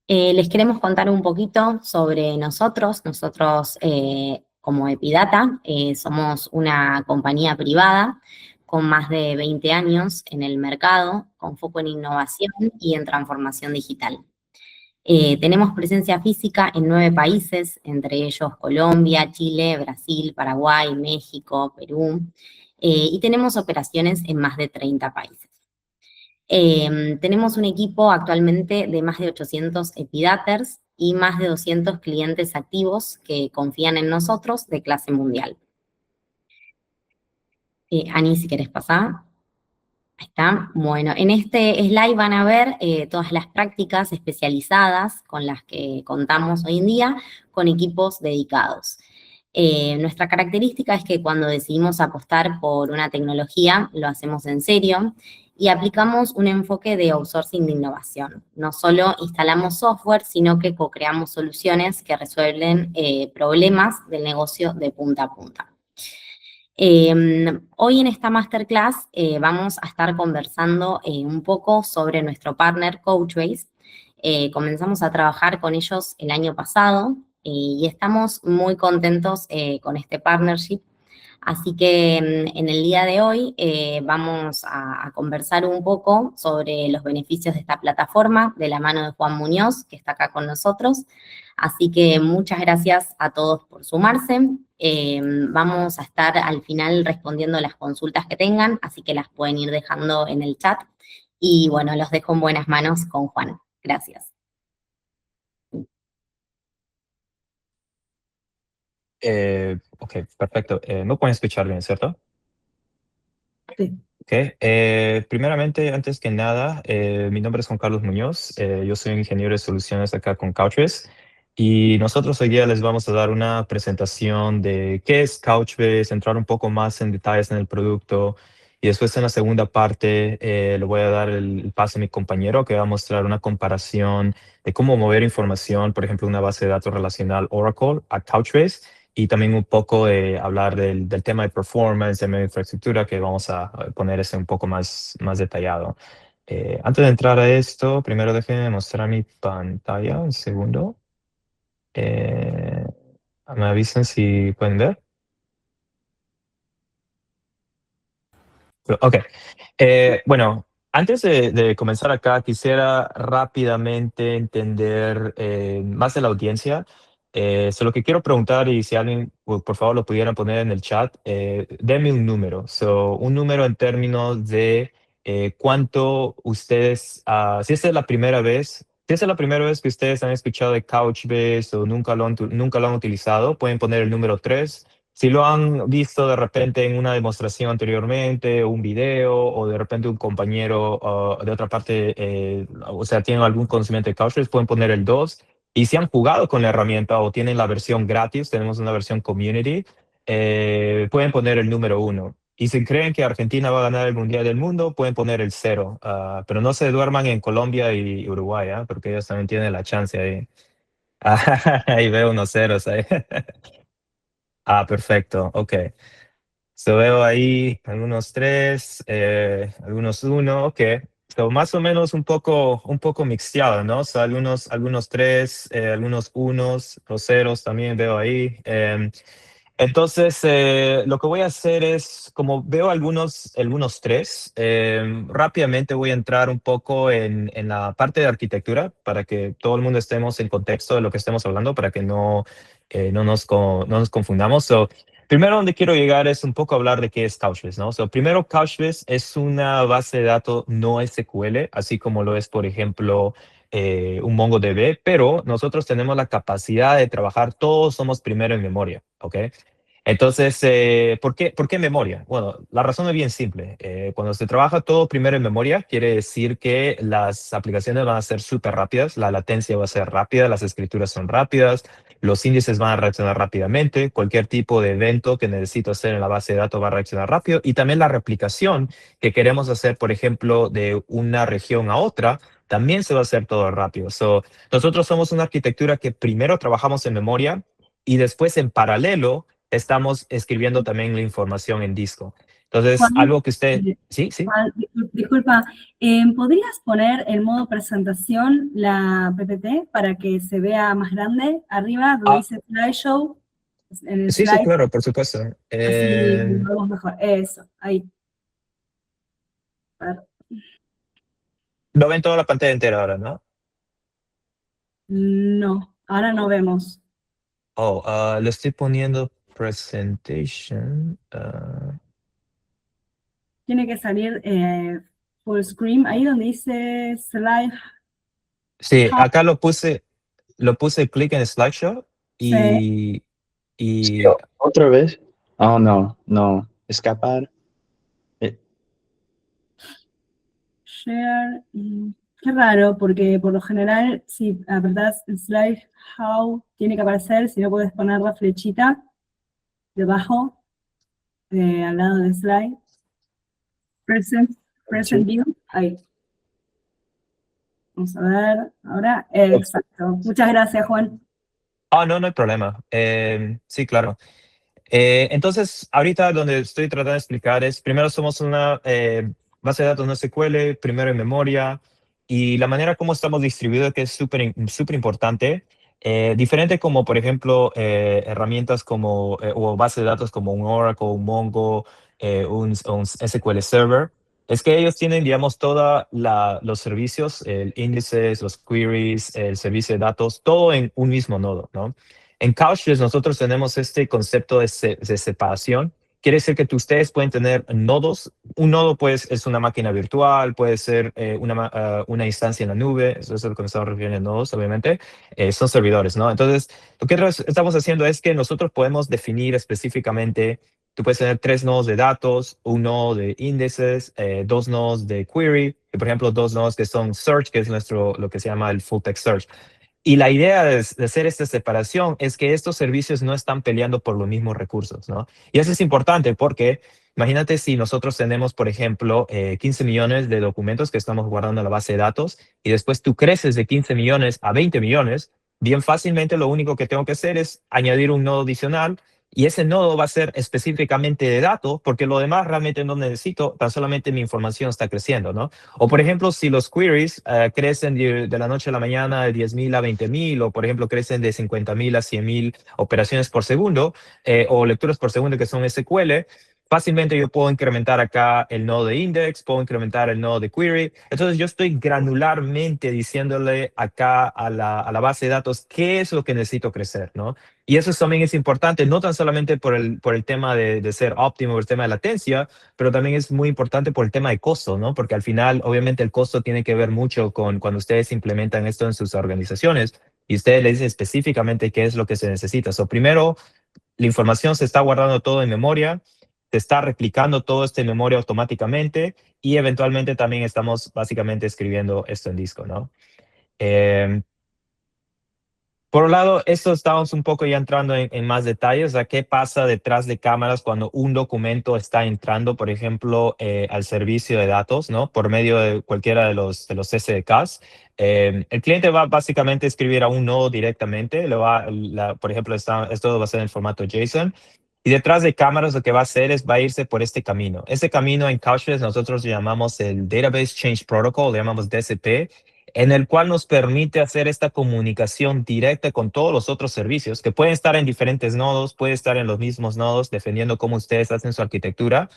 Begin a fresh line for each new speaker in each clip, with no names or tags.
Les queremos contar un poquito sobre nosotros. Nosotros, como Epidata, somos una compañía privada con más de 20 años en el mercado, con foco en innovación y en transformación digital. Tenemos presencia física en 9 países, entre ellos Colombia, Chile, Brasil, Paraguay, México, Perú, y tenemos operaciones en más de 30 países. Tenemos un equipo actualmente de más de 800 epidaters y más de 200 clientes activos que confían en nosotros de clase mundial. Ani, si querés pasar. Ahí está. Bueno, en este slide van a ver todas las prácticas especializadas con las que contamos hoy en día con equipos dedicados. Nuestra característica es que cuando decidimos apostar por una tecnología, lo hacemos en serio y aplicamos un enfoque de outsourcing de innovación. No solo instalamos software, sino que co-creamos soluciones que resuelven problemas del negocio de punta a punta. Hoy en esta masterclass vamos a estar conversando un poco sobre nuestro partner Coachbase. Comenzamos a trabajar con ellos el año pasado y estamos muy contentos con este partnership. Así que en el día de hoy vamos a conversar un poco sobre los beneficios de esta plataforma de la mano de Juan Muñoz, que está acá con nosotros. Así que muchas gracias a todos por sumarse. Vamos a estar al final respondiendo las consultas que tengan, así que las pueden ir dejando en el chat. Y bueno, los dejo en buenas manos con Juan. Gracias.
Ok, perfecto. Me pueden escuchar bien, ¿cierto?
Sí.
Ok. Primeramente, antes que nada, mi nombre es Juan Carlos Muñoz. Yo soy ingeniero de soluciones acá con Couchbase. Y nosotros hoy día les vamos a dar una presentación de qué es Couchbase, entrar un poco más en detalles en el producto. Y después en la segunda parte le voy a dar el paso a mi compañero que va a mostrar una comparación de cómo mover información, por ejemplo, una base de datos relacional Oracle a Couchbase y también un poco hablar del tema de performance, tema de infraestructura, que vamos a poner ese un poco más detallado. Antes de entrar a esto, primero déjenme mostrar mi pantalla, un segundo. Eh, Me avisan si pueden ver. Ok. Bueno, antes de comenzar acá, quisiera rápidamente entender más de la audiencia. Lo que quiero preguntar, y si alguien, por favor, lo pudieran poner en el chat, denme un número. Un número en términos de cuánto ustedes, si esta es la primera vez, si esta es la primera vez que ustedes han escuchado de Couchbase o nunca lo han utilizado, pueden poner el número 3. Si lo han visto de repente en una demostración anteriormente, un video, o de repente un compañero de otra parte, o sea, tienen algún conocimiento de Couchbase, pueden poner el 2. Y si han jugado con la herramienta o tienen la versión gratis, tenemos una versión community, pueden poner el número 1. Y si creen que Argentina va a ganar el Mundial del Mundo, pueden poner el 0. Pero no se duerman en Colombia y Uruguay, porque ellos también tienen la chance ahí. Ahí veo unos ceros ahí. Perfecto, ok. Veo ahí algunos 3, algunos 1, ok. Más o menos un poco mixteado, ¿no? Algunos 3, algunos unos, los ceros también veo ahí. Entonces, lo que voy a hacer es, como veo algunos 3, rápidamente voy a entrar un poco en la parte de arquitectura para que todo el mundo estemos en contexto de lo que estemos hablando, para que no nos confundamos. Primero, donde quiero llegar es un poco hablar de qué es Couchbase, ¿no? Primero, Couchbase es una base de datos no SQL, así como lo es, por ejemplo, un MongoDB, pero nosotros tenemos la capacidad de trabajar, todos somos primero en memoria, ¿ok? Entonces, ¿por qué memoria? Bueno, la razón es bien simple. Cuando se trabaja todo primero en memoria, quiere decir que las aplicaciones van a ser súper rápidas, la latencia va a ser rápida, las escrituras son rápidas, los índices van a reaccionar rápidamente, cualquier tipo de evento que necesito hacer en la base de datos va a reaccionar rápido y también la replicación que queremos hacer, por ejemplo, de una región a otra, también se va a hacer todo rápido. Nosotros somos una arquitectura que primero trabajamos en memoria y después en paralelo estamos escribiendo también la información en disco. Entonces,
Juan,
algo que usted... Sí, sí.
Juan, disculpa, ¿podrías poner en modo presentación la PPT para que se vea más grande? Arriba, donde
Ah,
dice slideshow, en el
sí, sí,
slide,
claro, por supuesto.
así lo vemos mejor. Eso, ahí. A ver.
Lo ven toda la pantalla entera ahora, ¿no?
No, ahora no vemos.
Oh, le estoy poniendo presentation.
Tiene que salir full screen, ahí donde dice slide.
Sí, acá lo puse clic en slideshow
Sí,
y
Sí, otra vez. Oh, no, no. Escapar.
share. Qué raro, porque por lo general, si apretás slide how, tiene que aparecer, si no puedes poner la flechita debajo, al lado de slide. Present view, ahí. Vamos a ver, ahora, exacto. Muchas gracias, Juan.
no, no hay problema. Sí, claro. Entonces, ahorita donde estoy tratando de explicar es, primero somos una base de datos no SQL, primero en memoria, y la manera como estamos distribuidos que es súper importante. Diferente como, por ejemplo, herramientas como, o base de datos como un Oracle, un Mongo, un SQL Server, es que ellos tienen, digamos, todos los servicios, el índices, los queries, el servicio de datos, todo en un mismo nodo, ¿no? En Couchbase nosotros tenemos este concepto de separación. Quiere decir que ustedes pueden tener nodos. Un nodo pues, es una máquina virtual, puede ser una instancia en la nube. Eso es a lo que nos estamos refiriendo a nodos, obviamente. Son servidores, ¿no? Entonces, lo que estamos haciendo es que nosotros podemos definir específicamente, tú puedes tener 3 nodos de datos, un nodo de índices, 2 nodos de query, y por ejemplo, 2 nodos que son search, que es lo que se llama el full text search. Y la idea de hacer esta separación es que estos servicios no están peleando por los mismos recursos, ¿no? Y eso es importante porque imagínate si nosotros tenemos, por ejemplo, 15 millones de documentos que estamos guardando en la base de datos y después tú creces de 15 millones a 20 millones, bien fácilmente lo único que tengo que hacer es añadir un nodo adicional y ese nodo va a ser específicamente de datos porque lo demás realmente no necesito, tan solamente mi información está creciendo, ¿no? O por ejemplo, si los queries crecen de la noche a la mañana de 10,000 a 20,000, o por ejemplo crecen de 50,000 a 100,000 operaciones por segundo, o lecturas por segundo que son SQL, fácilmente yo puedo incrementar acá el nodo de index, puedo incrementar el nodo de query. Entonces yo estoy granularmente diciéndole acá a la base de datos qué es lo que necesito crecer, ¿no? Y eso también es importante, no tan solamente por el tema de ser óptimo, por el tema de latencia, pero también es muy importante por el tema de costo, ¿no? Porque al final, obviamente, el costo tiene que ver mucho con cuando ustedes implementan esto en sus organizaciones y ustedes le dicen específicamente qué es lo que se necesita. So, primero, la información se está guardando todo en memoria, se está replicando todo esto en memoria automáticamente y eventualmente también estamos básicamente escribiendo esto en disco, ¿no? Eh, por un lado, esto estamos un poco ya entrando en más detalles, a qué pasa detrás de cámaras cuando un documento está entrando, por ejemplo, al servicio de datos, ¿no? Por medio de cualquiera de los SDKs. El cliente va básicamente a escribir a un nodo directamente, por ejemplo, esto va a ser en formato JSON. Y detrás de cámaras lo que va a hacer es va a irse por este camino. Ese camino en Couchbase nosotros llamamos el Database Change Protocol, le llamamos DCP, en el cual nos permite hacer esta comunicación directa con todos los otros servicios que pueden estar en diferentes nodos, puede estar en los mismos nodos, dependiendo cómo ustedes hacen su arquitectura.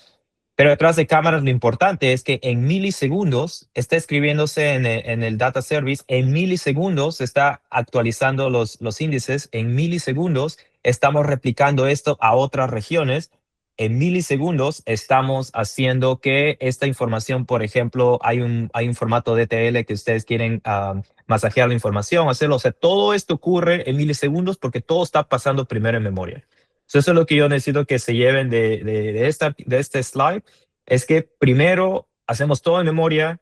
Pero detrás de cámaras lo importante es que en milisegundos está escribiéndose en el data service, en milisegundos se está actualizando los índices, en milisegundos estamos replicando esto a otras regiones, en milisegundos estamos haciendo que esta información, por ejemplo, hay un formato DTL que ustedes quieren masajear la información, hacerlo, o sea, todo esto ocurre en milisegundos porque todo está pasando primero en memoria. Eso es lo que yo necesito que se lleven de este slide, es que primero hacemos todo en memoria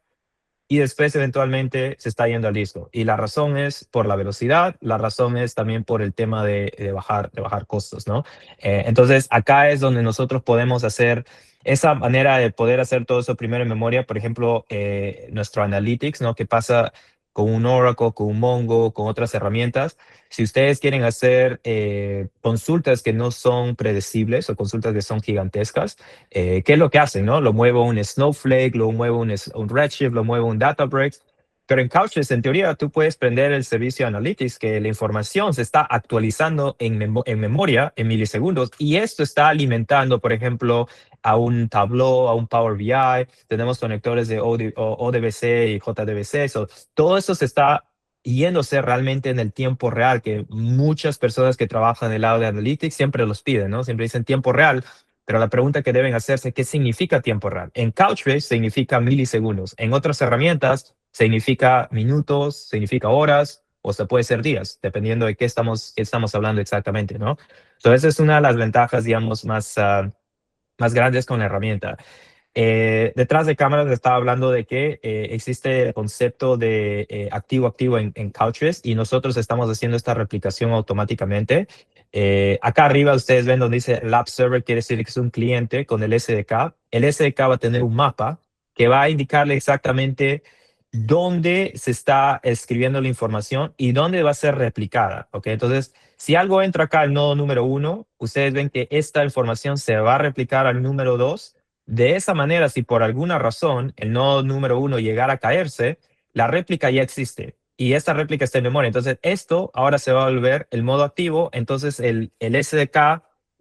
y después eventualmente se está yendo al disco. Y la razón es por la velocidad, la razón es también por el tema de bajar costos, ¿no? Entonces, acá es donde nosotros podemos hacer esa manera de poder hacer todo eso primero en memoria. Por ejemplo, nuestro Analytics, ¿no? ¿Qué pasa? con un Oracle, con un Mongo, con otras herramientas. Si ustedes quieren hacer consultas que no son predecibles o consultas que son gigantescas, ¿qué es lo que hacen? ¿No? Lo muevo un Snowflake, lo muevo un Redshift, lo muevo un Databricks. Pero en Couchbase, en teoría, tú puedes prender el servicio Analytics, que la información se está actualizando en memoria, en milisegundos, y esto está alimentando, por ejemplo, a un Tableau, a un Power BI. Tenemos conectores de ODBC y JDBC. Todo eso se está yéndose realmente en el tiempo real, que muchas personas que trabajan en el lado de Analytics siempre los piden, ¿no? Siempre dicen tiempo real. Pero la pregunta que deben hacerse, ¿qué significa tiempo real? En Couchbase significa milisegundos. En otras herramientas significa minutos, significa horas, o se puede ser días, dependiendo de qué estamos hablando exactamente, ¿no? Entonces, esa es una de las ventajas, digamos, más grandes con la herramienta. Detrás de cámaras estaba hablando de que existe el concepto de activo-activo en Couchbase, y nosotros estamos haciendo esta replicación automáticamente. Acá arriba ustedes ven donde dice Lab Server, quiere decir que es un cliente con el SDK. El SDK va a tener un mapa que va a indicarle exactamente dónde se está escribiendo la información y dónde va a ser replicada. ¿Ok? Entonces, si algo entra acá al nodo número 1, ustedes ven que esta información se va a replicar al número 2. De esa manera, si por alguna razón el nodo número 1 llegara a caerse, la réplica ya existe y esta réplica está en memoria. Entonces, esto ahora se va a volver el modo activo. Entonces, el SDK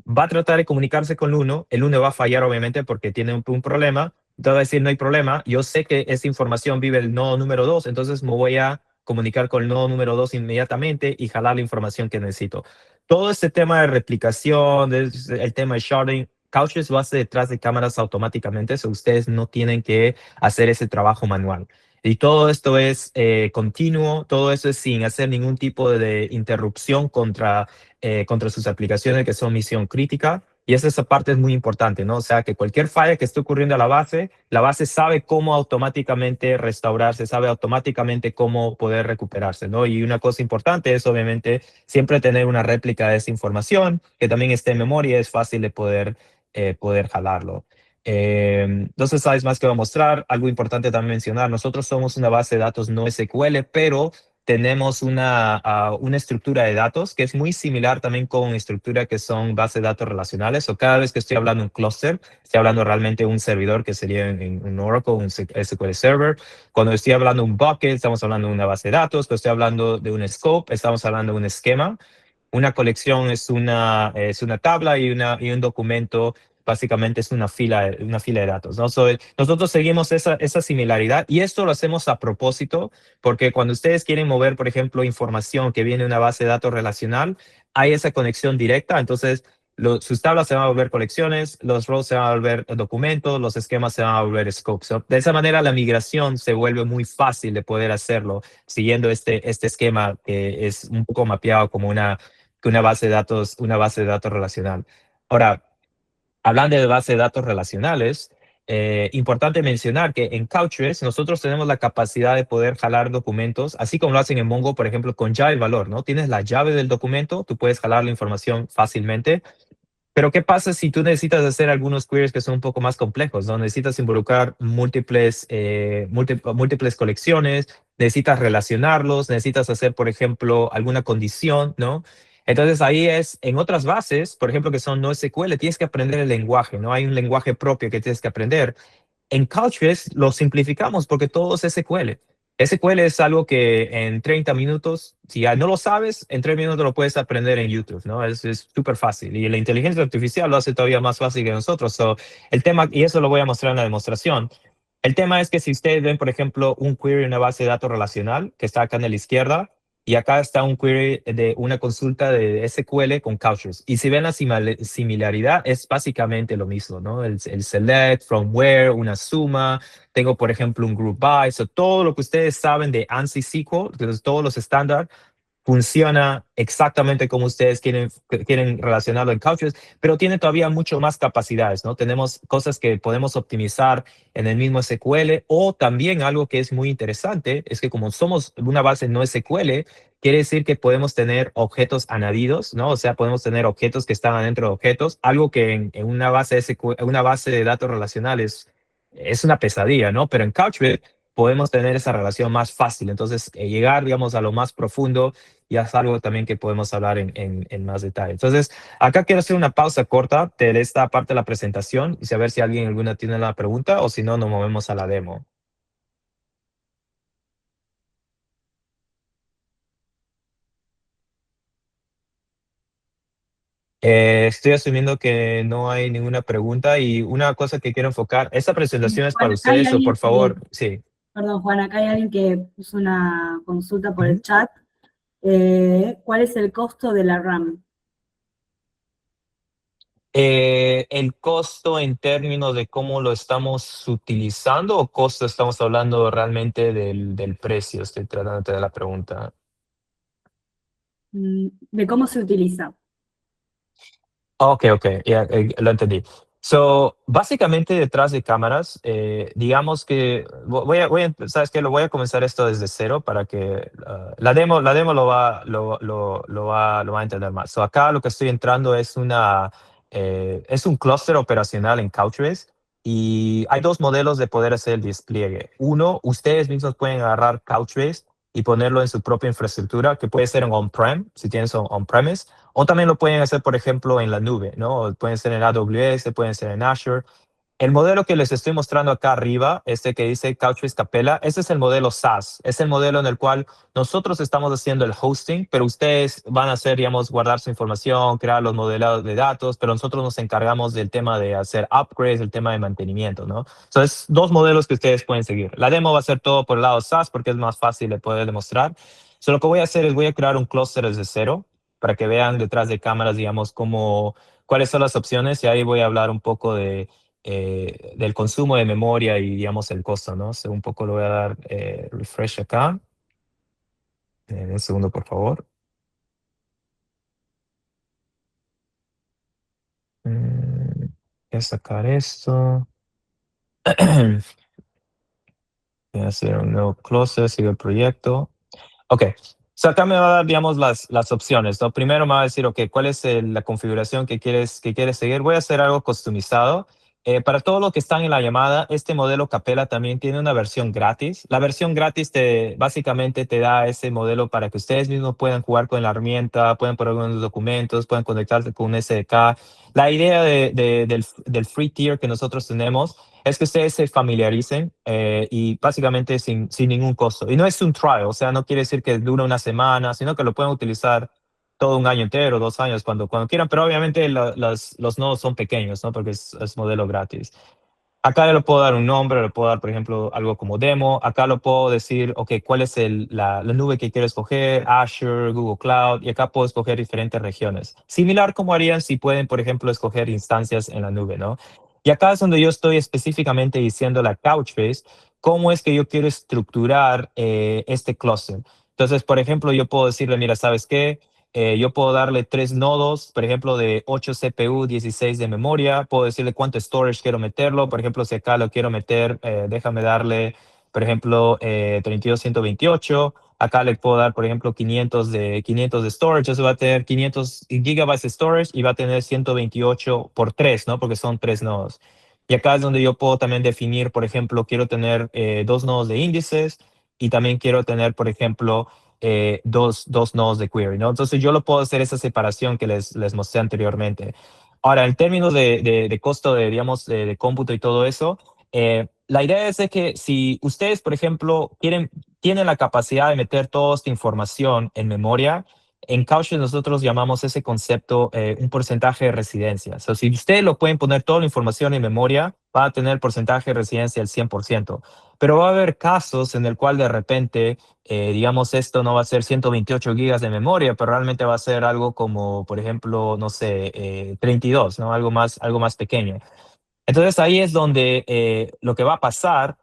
va a tratar de comunicarse con el 1. El 1 va a fallar, obviamente, porque tiene un problema. Entonces va a decir, no hay problema. Yo sé que esa información vive el nodo número 2, entonces me voy a comunicar con el nodo número 2 inmediatamente y jalar la información que necesito. Todo este tema de replicación, el tema de sharding, Couchbase lo hace detrás de cámaras automáticamente, so ustedes no tienen que hacer ese trabajo manual. Y todo esto es continuo, todo eso es sin hacer ningún tipo de interrupción contra sus aplicaciones que son misión crítica. Y esa parte es muy importante, ¿no? O sea, que cualquier falla que esté ocurriendo a la base sabe cómo automáticamente restaurarse, sabe automáticamente cómo poder recuperarse, ¿no? Y una cosa importante es, obviamente, siempre tener una réplica de esa información que también esté en memoria, es fácil de poder jalarlo. Entonces, ¿sabes más que va a mostrar? Algo importante también mencionar, nosotros somos una base de datos no SQL, pero tenemos una estructura de datos que es muy similar también con estructura que son bases de datos relacionales. O cada vez que estoy hablando de un cluster, estoy hablando realmente de un servidor que sería un Oracle, un SQL Server. Cuando estoy hablando de un bucket, estamos hablando de una base de datos. Cuando estoy hablando de un scope, estamos hablando de un esquema. Una colección es una tabla y un documento básicamente es una fila de datos, ¿no? Nosotros seguimos esa similaridad y esto lo hacemos a propósito porque cuando ustedes quieren mover, por ejemplo, información que viene de una base de datos relacional, hay esa conexión directa. Entonces, sus tablas se van a volver colecciones, los rows se van a volver documentos, los esquemas se van a volver scopes. De esa manera, la migración se vuelve muy fácil de poder hacerlo siguiendo este esquema que es un poco mapeado como una base de datos relacional. Ahora, hablando de base de datos relacionales, importante mencionar que en Couchbase nosotros tenemos la capacidad de poder jalar documentos, así como lo hacen en Mongo, por ejemplo, con llave valor, ¿no? Tienes la llave del documento, tú puedes jalar la información fácilmente. Pero ¿qué pasa si tú necesitas hacer algunos queries que son un poco más complejos, ¿no? Necesitas involucrar múltiples colecciones, necesitas relacionarlos, necesitas hacer, por ejemplo, alguna condición, ¿no? Entonces ahí en otras bases, por ejemplo, que son no SQL, tienes que aprender el lenguaje, ¿no? Hay un lenguaje propio que tienes que aprender. En Couchbase lo simplificamos porque todo es SQL. SQL es algo que en 30 minutos, si ya no lo sabes, en 3 minutos lo puedes aprender en YouTube, ¿no? Es súper fácil. Y la inteligencia artificial lo hace todavía más fácil que nosotros. El tema, y eso lo voy a mostrar en la demostración, el tema es que si ustedes ven, por ejemplo, un query en una base de datos relacional, que está acá en la izquierda, y acá está un query de una consulta de SQL con Couchbase. Y si ven la similaridad, es básicamente lo mismo, ¿no? El select, from where, una suma. Tengo, por ejemplo, un group by. Todo lo que ustedes saben de ANSI SQL, todos los estándares, funciona exactamente como ustedes quieren relacionarlo en Couchbase, pero tiene todavía mucho más capacidades, ¿no? Tenemos cosas que podemos optimizar en el mismo SQL, o también algo que es muy interesante es que como somos una base no SQL, quiere decir que podemos tener objetos añadidos, ¿no? O sea, podemos tener objetos que están adentro de objetos, algo que en una base de datos relacionales es una pesadilla, ¿no? Pero en Couchbase podemos tener esa relación más fácil. Entonces, llegar, digamos, a lo más profundo ya es algo también que podemos hablar en más detalle. Entonces, acá quiero hacer una pausa corta de esta parte de la presentación y saber si alguien alguna tiene una pregunta o si no, nos movemos a la demo. Estoy asumiendo que no hay ninguna pregunta y una cosa que quiero enfocar, esta presentación es para
Juan, acá hay
ustedes o por
alguien
favor, sí.
Perdón, Juan, acá hay alguien que puso una consulta por el
Ujú.
chat. ¿Cuál es el costo de la RAM?
El costo en términos de cómo lo estamos utilizando o costo estamos hablando realmente del precio, estoy tratando de tener la pregunta.
De cómo se utiliza.
Ok, ya, lo entendí. So, básicamente detrás de cámaras, digamos que ¿sabes qué? Lo voy a comenzar esto desde cero para que la demo lo va a entender más. So, acá lo que estoy entrando es es un clúster operacional en Couchbase y hay dos modelos de poder hacer el despliegue. Uno, ustedes mismos pueden agarrar Couchbase y ponerlo en su propia infraestructura, que puede ser en on-prem, si tienes on-premise, o también lo pueden hacer, por ejemplo, en la nube, ¿no? Pueden ser en AWS, pueden ser en Azure. El modelo que les estoy mostrando acá arriba, este que dice Couchbase Capella, ese es el modelo SaaS. Es el modelo en el cual nosotros estamos haciendo el hosting, pero ustedes van a hacer, digamos, guardar su información, crear los modelados de datos, pero nosotros nos encargamos del tema de hacer upgrades, el tema de mantenimiento, ¿no? Entonces, dos modelos que ustedes pueden seguir. La demo va a ser todo por el lado SaaS porque es más fácil de poder demostrar. Lo que voy a hacer es voy a crear un clúster desde cero para que vean detrás de cámaras, digamos, cuáles son las opciones y ahí voy a hablar un poco del consumo de memoria y, digamos, el costo, ¿no? Un poco le voy a dar refresh acá. Un segundo, por favor. Voy a sacar esto. Voy a hacer un nuevo clúster, sigue el proyecto. Ok, acá me va a dar, digamos, las opciones, ¿no? Primero me va a decir, ok, ¿cuál es la configuración que quieres seguir? Voy a hacer algo customizado. Para todos los que están en la llamada, este modelo Capella también tiene una versión gratis. La versión gratis básicamente te da ese modelo para que ustedes mismos puedan jugar con la herramienta, pueden poner algunos documentos, pueden conectarse con un SDK. La idea del free tier que nosotros tenemos es que ustedes se familiaricen y básicamente sin ningún costo. Y no es un trial, o sea, no quiere decir que dure una semana, sino que lo pueden utilizar todo un año entero, 2 años, cuando quieran, pero obviamente los nodos son pequeños, ¿no? Porque es modelo gratis. Acá le puedo dar un nombre, le puedo dar, por ejemplo, algo como demo. Acá lo puedo decir, ok, cuál es la nube que quiero escoger, Azure, Google Cloud, y acá puedo escoger diferentes regiones. Similar como harían si pueden, por ejemplo, escoger instancias en la nube, ¿no? Y acá es donde yo estoy específicamente diciendo la Couchbase, cómo es que yo quiero estructurar este clúster. Entonces, por ejemplo, yo puedo decirle, mira, ¿sabes qué? Yo puedo darle 3 nodos, por ejemplo, de 8 CPU, 16 de memoria. Puedo decirle cuánto storage quiero meterlo. Por ejemplo, si acá lo quiero meter, déjame darle, por ejemplo, 32.128. Acá le puedo dar, por ejemplo, 500 de storage. Eso va a tener 500 gigabytes de storage y va a tener 128 por 3, ¿no? Porque son 3 nodos. Y acá es donde yo puedo también definir, por ejemplo, quiero tener 2 nodos de índices y también quiero tener, por ejemplo, dos nodos de query, ¿no? Entonces yo lo puedo hacer esa separación que les mostré anteriormente. Ahora, en términos de costo digamos, de cómputo y todo eso, la idea es de que si ustedes, por ejemplo, tienen la capacidad de meter toda esta información en memoria, en Couchbase nosotros llamamos ese concepto un porcentaje de residencia. O sea, si ustedes lo pueden poner toda la información en memoria, va a tener el porcentaje de residencia del 100%. Pero va a haber casos en el cual de repente digamos, esto no va a ser 128 gigas de memoria, pero realmente va a ser algo como, por ejemplo, no sé, 32, ¿no? Algo más pequeño. Entonces ahí es donde lo que va a pasar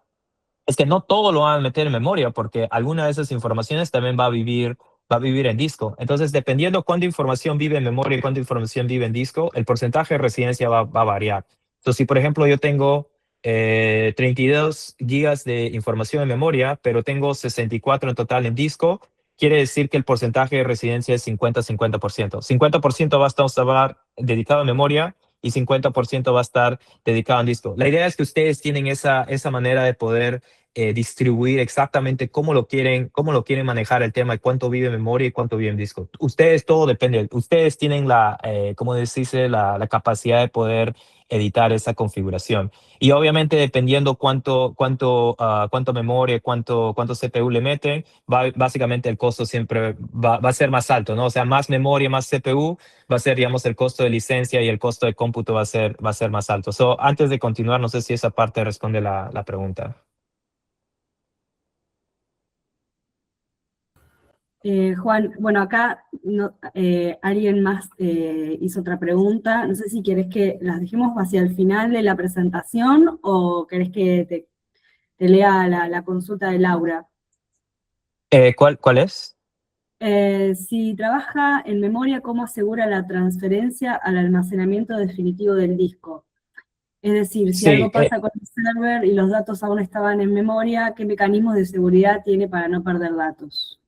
es que no todo lo van a meter en memoria, porque alguna de esas informaciones también va a vivir en disco. Entonces, dependiendo cuánta información vive en memoria y cuánta información vive en disco, el porcentaje de residencia va a variar. Entonces, si por ejemplo yo tengo 32 gigas de información en memoria, pero tengo 64 en total en disco, quiere decir que el porcentaje de residencia es 50-50%. 50% va a estar dedicado a memoria y 50% va a estar dedicado a disco. La idea es que ustedes tienen esa manera de poder distribuir exactamente cómo lo quieren manejar el tema de cuánto vive en memoria y cuánto vive en disco. Ustedes, todo depende. Ustedes tienen como decirse, la capacidad de poder editar esa configuración. Y obviamente, dependiendo cuánto memoria, cuánto CPU le meten, básicamente el costo siempre va a ser más alto, ¿no? O sea, más memoria, más CPU, va a ser, digamos, el costo de licencia y el costo de cómputo va a ser más alto. So, antes de continuar, no sé si esa parte responde la pregunta.
Juan, bueno, acá alguien más hizo otra pregunta. No sé si querés que las dejemos hacia el final de la presentación o querés que te lea la consulta de Laura.
¿Cuál es?
Si trabaja en memoria, ¿cómo asegura la transferencia al almacenamiento definitivo del disco? Es decir, si
Sí,
algo pasa con el server y los datos aún estaban en memoria, ¿qué mecanismos de seguridad tiene para no perder datos?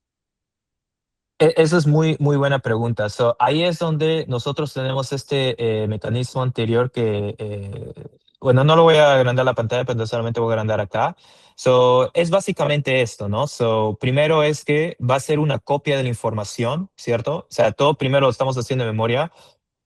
Esa es muy buena pregunta. So, ahí es donde nosotros tenemos este mecanismo anterior que, bueno, no lo voy a agrandar la pantalla, pero solamente voy a agrandar acá. So, es básicamente esto, ¿no? So, primero es que va a ser una copia de la información, ¿cierto? O sea, todo primero lo estamos haciendo en memoria,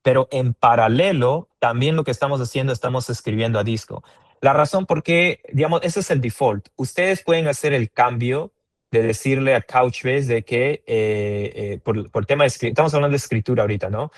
pero en paralelo, también lo que estamos haciendo, estamos escribiendo a disco. La razón por qué, digamos, ese es el default. Ustedes pueden hacer el cambio de decirle a Couchbase de que, por tema de estamos hablando de escritura ahorita, ¿no?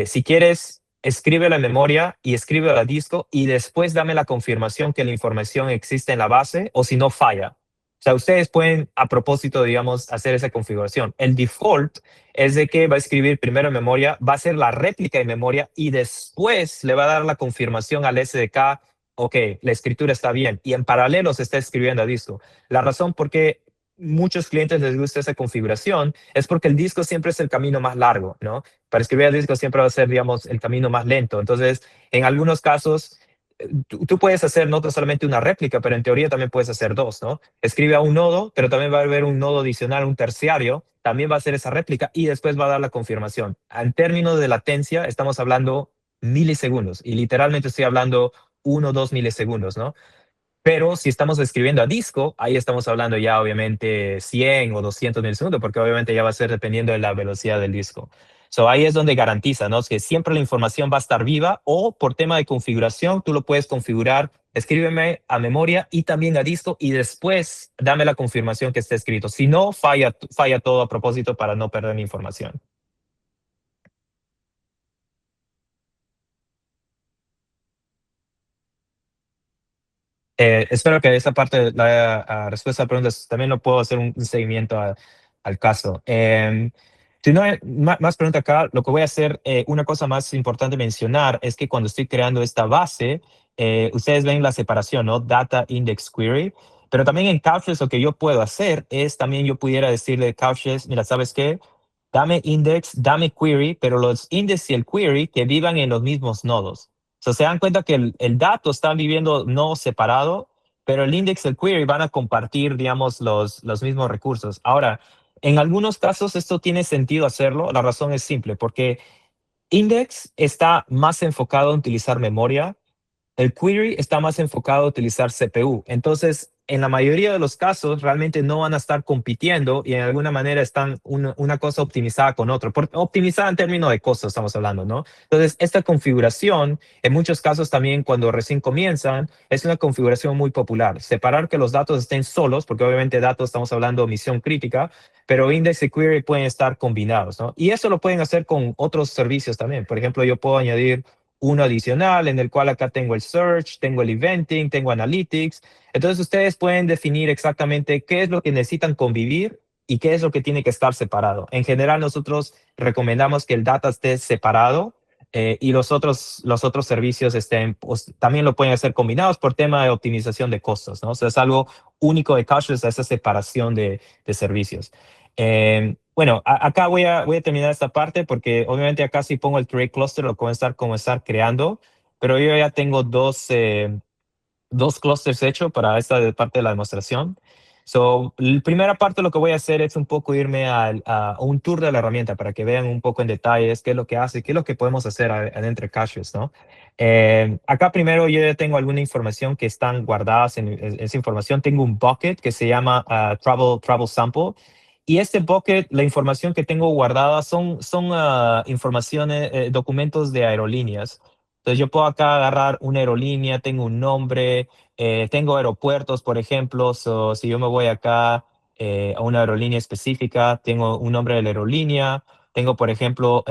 Si quieres, escribe la memoria y escribe a disco y después dame la confirmación que la información existe en la base o si no falla. O sea, ustedes pueden a propósito, digamos, hacer esa configuración. El default es de que va a escribir primero en memoria, va a hacer la réplica en memoria y después le va a dar la confirmación al SDK, ok, la escritura está bien, y en paralelo se está escribiendo a disco. La razón por qué muchos clientes les gusta esa configuración es porque el disco siempre es el camino más largo, ¿no? Para escribir a disco siempre va a ser, digamos, el camino más lento. Entonces, en algunos casos, tú puedes hacer no solamente una réplica, pero en teoría también puedes hacer dos, ¿no? Escribe a un nodo, pero también va a haber un nodo adicional, un terciario, también va a hacer esa réplica y después va a dar la confirmación. En términos de latencia, estamos hablando milisegundos y literalmente estoy hablando 1 o 2 milisegundos, ¿no? Pero si estamos escribiendo a disco, ahí estamos hablando ya obviamente 100 o 200 milisegundos, porque obviamente ya va a ser dependiendo de la velocidad del disco. So, ahí es donde garantiza, ¿no? Que siempre la información va a estar viva o por tema de configuración, tú lo puedes configurar, escríbeme a memoria y también a disco y después dame la confirmación que esté escrito. Si no, falla todo a propósito para no perder mi información. Espero que esa parte, la respuesta a preguntas, también lo puedo hacer un seguimiento al caso. Si no hay más preguntas acá, lo que voy a hacer, una cosa más importante mencionar es que cuando estoy creando esta base, ustedes ven la separación, ¿no? Data Index Query, pero también en Couchbase lo que yo puedo hacer es también yo pudiera decirle a Couchbase, mira, ¿sabes qué? Dame index, dame query, pero los index y el query que vivan en los mismos nodos. So, se dan cuenta que el dato está viviendo no separado, pero el index y el query van a compartir, digamos, los mismos recursos. Ahora, en algunos casos esto tiene sentido hacerlo. La razón es simple, porque index está más enfocado a utilizar memoria, el query está más enfocado a utilizar CPU. Entonces, en la mayoría de los casos, realmente no van a estar compitiendo y en alguna manera están una cosa optimizada con otra. Optimizada en términos de costos estamos hablando, ¿no? Entonces, esta configuración, en muchos casos también cuando recién comienzan, es una configuración muy popular. Separar que los datos estén solos, porque obviamente datos estamos hablando de misión crítica, pero index y query pueden estar combinados, ¿no? Y eso lo pueden hacer con otros servicios también. Por ejemplo, yo puedo añadir uno adicional en el cual acá tengo el search, tengo el eventing, tengo analytics. Entonces ustedes pueden definir exactamente qué es lo que necesitan convivir y qué es lo que tiene que estar separado. En general nosotros recomendamos que el data esté separado y los otros servicios pues, también lo pueden hacer combinados por tema de optimización de costos, ¿no? O sea, es algo único de Couchbase, esa separación de servicios. Bueno, acá voy a terminar esta parte porque obviamente acá si pongo el create cluster lo puedo comenzar creando, pero yo ya tengo dos clusters hechos para esta parte de la demostración. So, la primera parte lo que voy a hacer es un poco irme a un tour de la herramienta para que vean un poco en detalles qué es lo que hace, qué es lo que podemos hacer adentro de Couchbase, ¿no? Acá primero yo ya tengo alguna información que están guardadas en esa información. Tengo un bucket que se llama Travel Sample. Y este bucket, la información que tengo guardada son informaciones, documentos de aerolíneas. Entonces yo puedo acá agarrar una aerolínea, tengo un nombre, tengo aeropuertos, por ejemplo. Si yo me voy acá a una aerolínea específica, tengo un nombre de la aerolínea. Tengo, por ejemplo,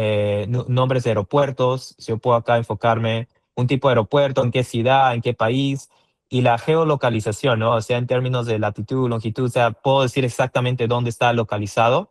nombres de aeropuertos. Si yo puedo acá enfocarme un tipo de aeropuerto, en qué ciudad, en qué país, y la geolocalización, ¿no? O sea, en términos de latitud, longitud, o sea, puedo decir exactamente dónde está localizado.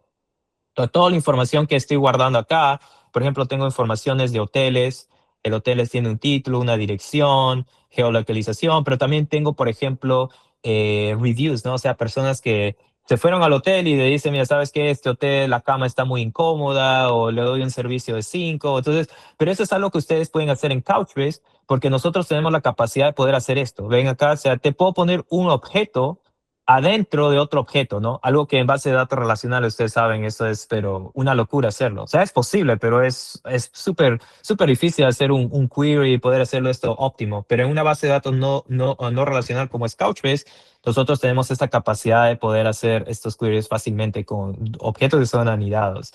Toda la información que estoy guardando acá, por ejemplo, tengo informaciones de hoteles. El hotel tiene un título, una dirección, geolocalización, pero también tengo, por ejemplo, reviews, ¿no? O sea, personas que se fueron al hotel y le dicen, mira, ¿sabes qué? Este hotel, la cama está muy incómoda, o le doy un servicio de 5. Entonces, pero eso es algo que ustedes pueden hacer en Couchbase, porque nosotros tenemos la capacidad de poder hacer esto. Ven acá, o sea, te puedo poner un objeto adentro de otro objeto, ¿no? Algo que en base de datos relacionales, ustedes saben, eso es, pero una locura hacerlo. O sea, es posible, pero es súper difícil hacer un query y poder hacerlo esto óptimo. Pero en una base de datos no relacional como es Couchbase, nosotros tenemos esta capacidad de poder hacer estos queries fácilmente con objetos que son anidados.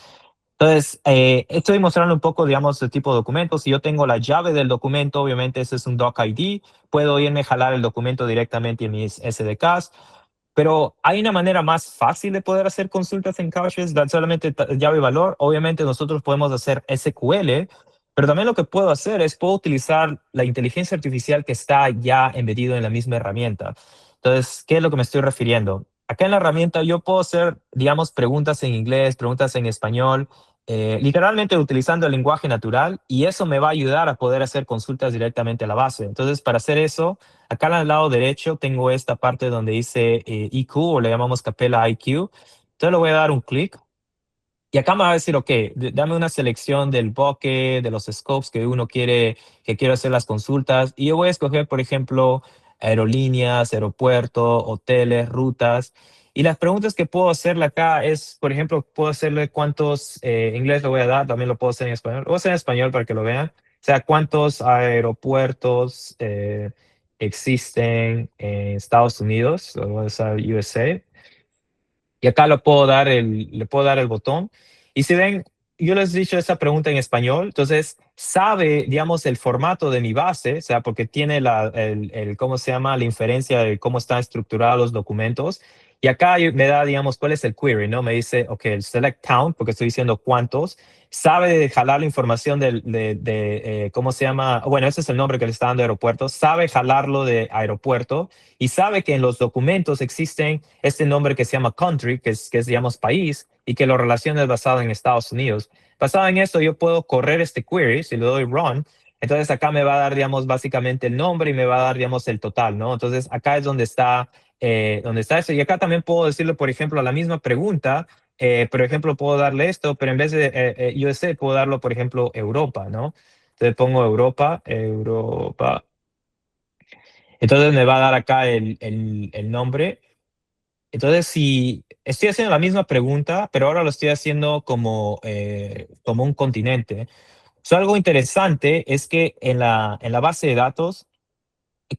Entonces, estoy mostrando un poco, digamos, el tipo de documentos. Si yo tengo la llave del documento, obviamente ese es un doc ID, puedo irme a jalar el documento directamente en mis SDKs. Pero hay una manera más fácil de poder hacer consultas en Couchbase, dar solamente llave y valor. Obviamente nosotros podemos hacer SQL, pero también lo que puedo hacer es puedo utilizar la inteligencia artificial que está ya embedido en la misma herramienta. Entonces, ¿qué es lo que me estoy refiriendo? Acá en la herramienta yo puedo hacer, digamos, preguntas en inglés, preguntas en español, literalmente utilizando el lenguaje natural, y eso me va a ayudar a poder hacer consultas directamente a la base. Entonces, para hacer eso, acá al lado derecho tengo esta parte donde dice IQ, o le llamamos Capella IQ. Entonces le voy a dar un clic y acá me va a decir, ok, dame una selección del bucket, de los scopes que uno quiere, que quiero hacer las consultas. Y yo voy a escoger, por ejemplo, aerolíneas, aeropuertos, hoteles, rutas. Y las preguntas que puedo hacerle acá es, por ejemplo, puedo hacerle cuántos, en inglés lo voy a dar, también lo puedo hacer en español. Lo voy a hacer en español para que lo vean. O sea, cuántos aeropuertos existen en Estados Unidos, lo voy a usar USA. Y acá le puedo dar el botón. Y si ven, yo les he dicho esa pregunta en español, entonces sabe, digamos, el formato de mi base, o sea, porque tiene ¿cómo se llama? La inferencia de cómo están estructurados los documentos. Y acá me da, digamos, cuál es el query, ¿no? Me dice, ok, el select count, porque estoy diciendo cuántos. Sabe jalar la información ¿cómo se llama? Bueno, ese es el nombre que le está dando aeropuerto. Sabe jalarlo de aeropuerto y sabe que en los documentos existen este nombre que se llama country, que es digamos, país, y que lo relaciona basado en Estados Unidos. Basado en esto, yo puedo correr este query, si le doy run, entonces acá me va a dar, digamos, básicamente el nombre y me va a dar, digamos, el total, ¿no? Entonces acá es donde está eso. Y acá también puedo decirle, por ejemplo, a la misma pregunta, por ejemplo, puedo darle esto, pero en vez de USA, puedo darlo, por ejemplo, Europa, ¿no? Entonces pongo Europa. Entonces me va a dar acá el nombre. Entonces, si estoy haciendo la misma pregunta, pero ahora lo estoy haciendo como un continente. Algo interesante es que en la base de datos,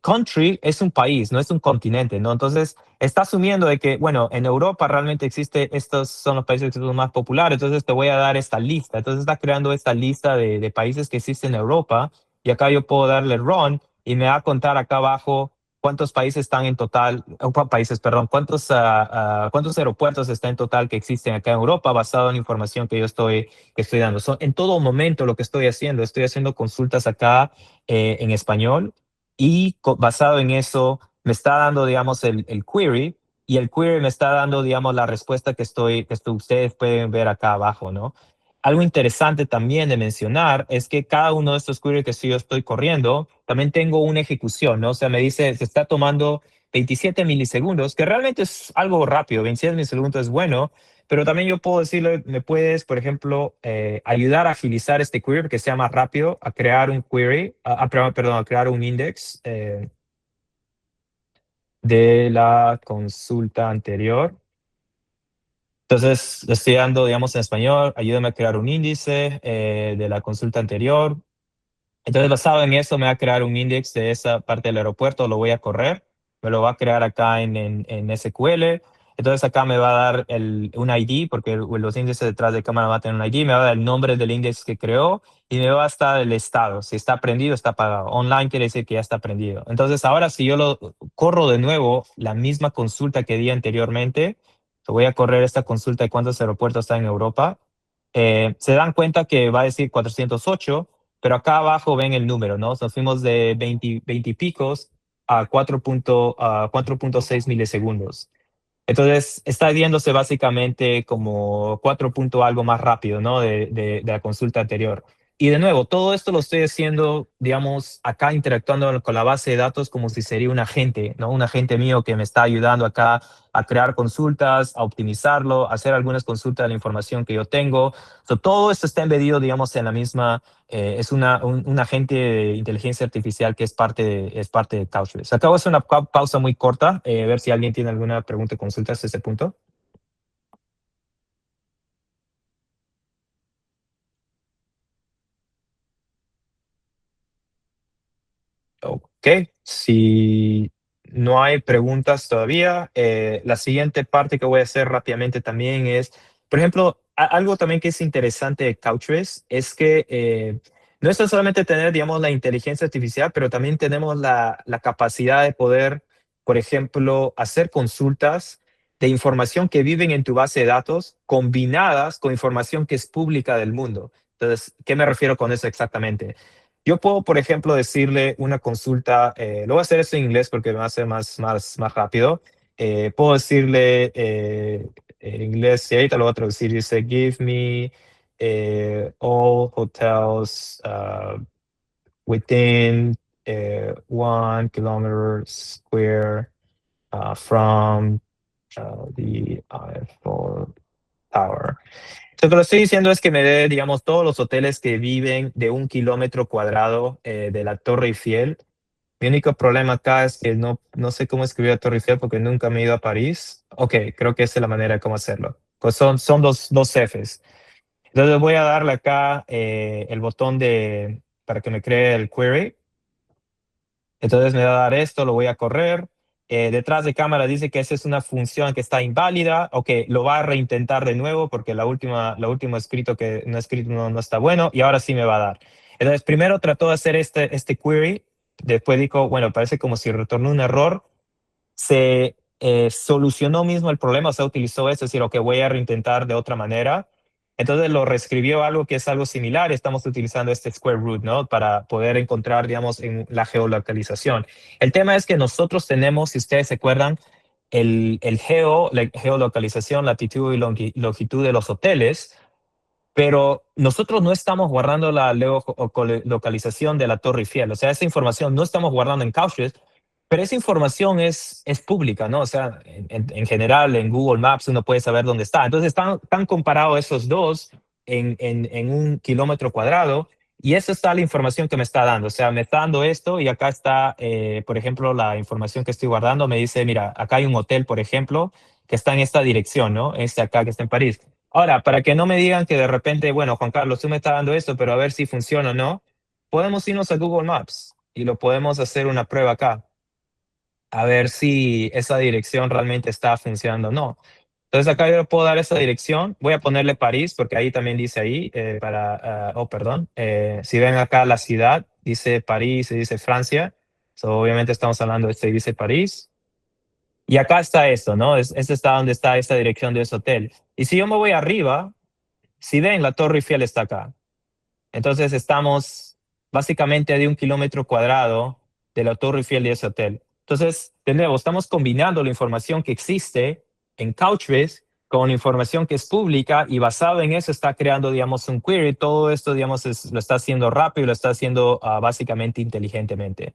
country es un país, no es un continente, ¿no? Entonces, está asumiendo de que, bueno, en Europa realmente existe, estos son los países que son más populares, entonces te voy a dar esta lista. Entonces, está creando esta lista de países que existen en Europa, y acá yo puedo darle run y me va a contar acá abajo cuántos países están en total, países, perdón, cuántos aeropuertos están en total que existen acá en Europa, basado en la información que estoy dando. En todo momento lo que estoy haciendo consultas acá en español, y basado en eso me está dando, digamos, el query, y el query me está dando, digamos, la respuesta que ustedes pueden ver acá abajo, ¿no? Algo interesante también de mencionar es que cada uno de estos queries que yo estoy corriendo, también tengo una ejecución, ¿no? O sea, me dice, se está tomando 27 milisegundos, que realmente es algo rápido. 27 milisegundos es bueno, pero también yo puedo decirle, me puedes, por ejemplo, ayudar a agilizar este query, que sea más rápido, a crear un query, perdón, a crear un index de la consulta anterior. Entonces, le estoy dando, digamos, en español, ayúdame a crear un índice de la consulta anterior. Entonces, basado en eso, me va a crear un index de esa parte del aeropuerto, lo voy a correr, me lo va a crear acá en SQL. Entonces, acá me va a dar un ID, porque los índices detrás de cámara van a tener un ID, me va a dar el nombre del índice que creó y me va a estar el estado, si está prendido, está apagado. Online quiere decir que ya está prendido. Entonces, ahora si yo lo corro de nuevo, la misma consulta que di anteriormente, voy a correr esta consulta de cuántos aeropuertos están en Europa. Se dan cuenta que va a decir 408, pero acá abajo ven el número, ¿no? Nos fuimos de 20 y picos a 4.6 milisegundos. Entonces, está viéndose básicamente como 4 punto algo más rápido, ¿no? De la consulta anterior. Y de nuevo, todo esto lo estoy haciendo, digamos, acá interactuando con la base de datos como si sería un agente, ¿no? Un agente mío que me está ayudando acá a crear consultas, a optimizarlo, a hacer algunas consultas de la información que yo tengo. Todo esto está embedido, digamos, en la misma, es un agente de inteligencia artificial que es parte de Couchbase. Acabo de hacer una pausa muy corta, a ver si alguien tiene alguna pregunta o consulta hasta ese punto. Ok, si no hay preguntas todavía, la siguiente parte que voy a hacer rápidamente también es, por ejemplo, algo también que es interesante de Couchbase es que no es solamente tener, digamos, la inteligencia artificial, pero también tenemos la capacidad de poder, por ejemplo, hacer consultas de información que viven en tu base de datos combinadas con información que es pública del mundo. Entonces, ¿qué me refiero con eso exactamente? Yo puedo, por ejemplo, decirle una consulta, lo voy a hacer esto en inglés porque me va a ser más rápido. Puedo decirle en inglés, y ahorita lo voy a traducir, dice, give me all hotels within 1 kilometer square from the Eiffel Tower. Lo que lo estoy diciendo es que me dé, digamos, todos los hoteles que viven de 1 kilómetro cuadrado de la Torre Eiffel. Mi único problema acá es que no sé cómo escribir la Torre Eiffel porque nunca me he ido a París. Ok, creo que esa es la manera de cómo hacerlo. Pues son dos Fs. Entonces voy a darle acá el botón para que me cree el query. Entonces me va a dar esto, lo voy a correr. Detrás de cámara dice que esa es una función que está inválida. Ok, lo va a reintentar de nuevo porque la última escrito que no está bueno y ahora sí me va a dar. Entonces primero trató de hacer este query. Después dijo, bueno, parece como si retornó un error. Se solucionó mismo el problema, o sea, utilizó eso, es decir, ok, voy a reintentar de otra manera. Entonces lo reescribió algo que es algo similar. Estamos utilizando este square root, ¿no? Para poder encontrar, digamos, en la geolocalización. El tema es que nosotros tenemos, si ustedes se acuerdan, la geolocalización, latitud y longitud de los hoteles, pero nosotros no estamos guardando la localización de la Torre Eiffel. O sea, esa información no estamos guardando en Couchbase, pero esa información es pública, ¿no? O sea, en general, en Google Maps uno puede saber dónde está. Entonces, están comparados esos dos en 1 kilómetro cuadrado y esa está la información que me está dando. O sea, me está dando esto y acá está, por ejemplo, la información que estoy guardando. Me dice, mira, acá hay un hotel, por ejemplo, que está en esta dirección, ¿no? Este acá que está en París. Ahora, para que no me digan que de repente, bueno, Juan Carlos, tú me estás dando esto, pero a ver si funciona o no, podemos irnos a Google Maps y lo podemos hacer una prueba acá a ver si esa dirección realmente está funcionando o no. Entonces acá yo puedo dar esa dirección, voy a ponerle París porque ahí también dice ahí, perdón, si ven acá la ciudad, dice París y dice Francia, obviamente estamos hablando de este, dice París. Y acá está esto, ¿no? Este está donde está esta dirección de ese hotel. Y si yo me voy arriba, si ven, la Torre Eiffel está acá. Entonces estamos básicamente de 1 kilómetro cuadrado de la Torre Eiffel de ese hotel. Entonces, de nuevo, estamos combinando la información que existe en Couchbase con información que es pública y basado en eso está creando, digamos, un query. Todo esto, digamos, lo está haciendo rápido, lo está haciendo básicamente inteligentemente.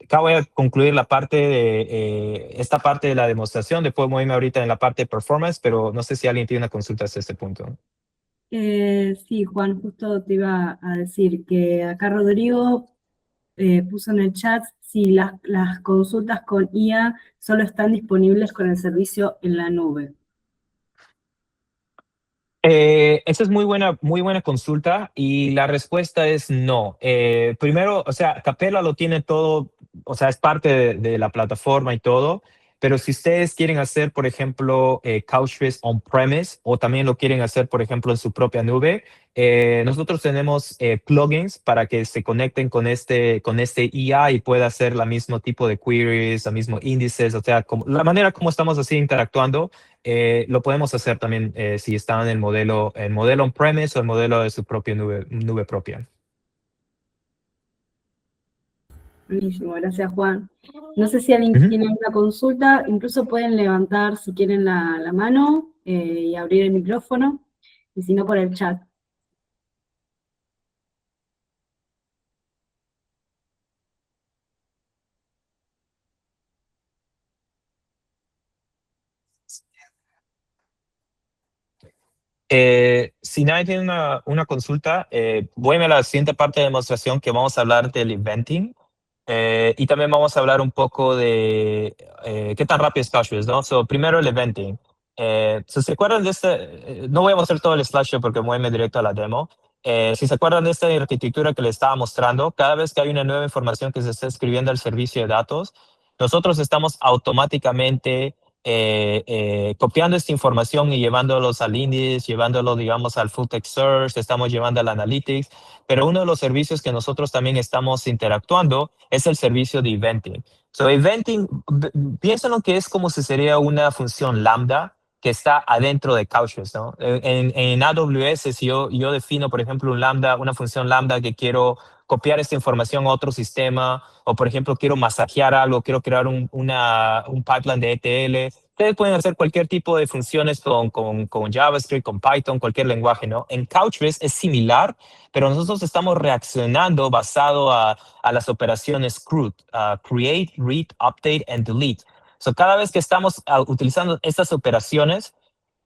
Acá voy a concluir esta parte de la demostración. Después voy a irme ahorita en la parte de performance, pero no sé si alguien tiene una consulta hasta este punto.
Sí, Juan, justo te iba a decir que acá Rodrigo puso en el chat si las consultas con IA solo están disponibles con el servicio en la nube.
Esa es muy buena consulta y la respuesta es no. Primero, o sea, Capella lo tiene todo, o sea, es parte de la plataforma y todo, pero si ustedes quieren hacer, por ejemplo, Couchbase on-premise o también lo quieren hacer, por ejemplo, en su propia nube, nosotros tenemos plugins para que se conecten con este IA y pueda hacer la mismo tipo de queries, los mismos índices, o sea, la manera como estamos así interactuando. Lo podemos hacer también si están en el modelo on-premise o el modelo de su propia nube propia.
Buenísimo, gracias Juan. No sé si alguien tiene alguna consulta, incluso pueden levantar si quieren la mano y abrir el micrófono, y si no por el chat.
Si nadie tiene una consulta, voy a la siguiente parte de demostración que vamos a hablar del eventing. Y también vamos a hablar un poco de qué tan rápido es Couchbase, ¿no? Primero el eventing. ¿Se acuerdan de no voy a mostrar todo el slideshow porque voy a irme directo a la demo. Si se acuerdan de esta arquitectura que les estaba mostrando, cada vez que hay una nueva información que se está escribiendo al servicio de datos, nosotros estamos automáticamente copiando esta información y llevándolos al Index, llevándolo, digamos, al Full Text Search, estamos llevando al Analytics, pero uno de los servicios que nosotros también estamos interactuando es el servicio de eventing. Eventing, piénsenlo que es como si sería una función lambda que está adentro de Couchbase, ¿no? En AWS, si yo defino, por ejemplo, una función lambda que quiero copiar esta información a otro sistema, o por ejemplo, quiero masajear algo, quiero crear un pipeline de ETL. Ustedes pueden hacer cualquier tipo de funciones con JavaScript, con Python, cualquier lenguaje, ¿no? En Couchbase es similar, pero nosotros estamos reaccionando basado a las operaciones CRUD, Create, Read, Update, and Delete. Cada vez que estamos utilizando estas operaciones,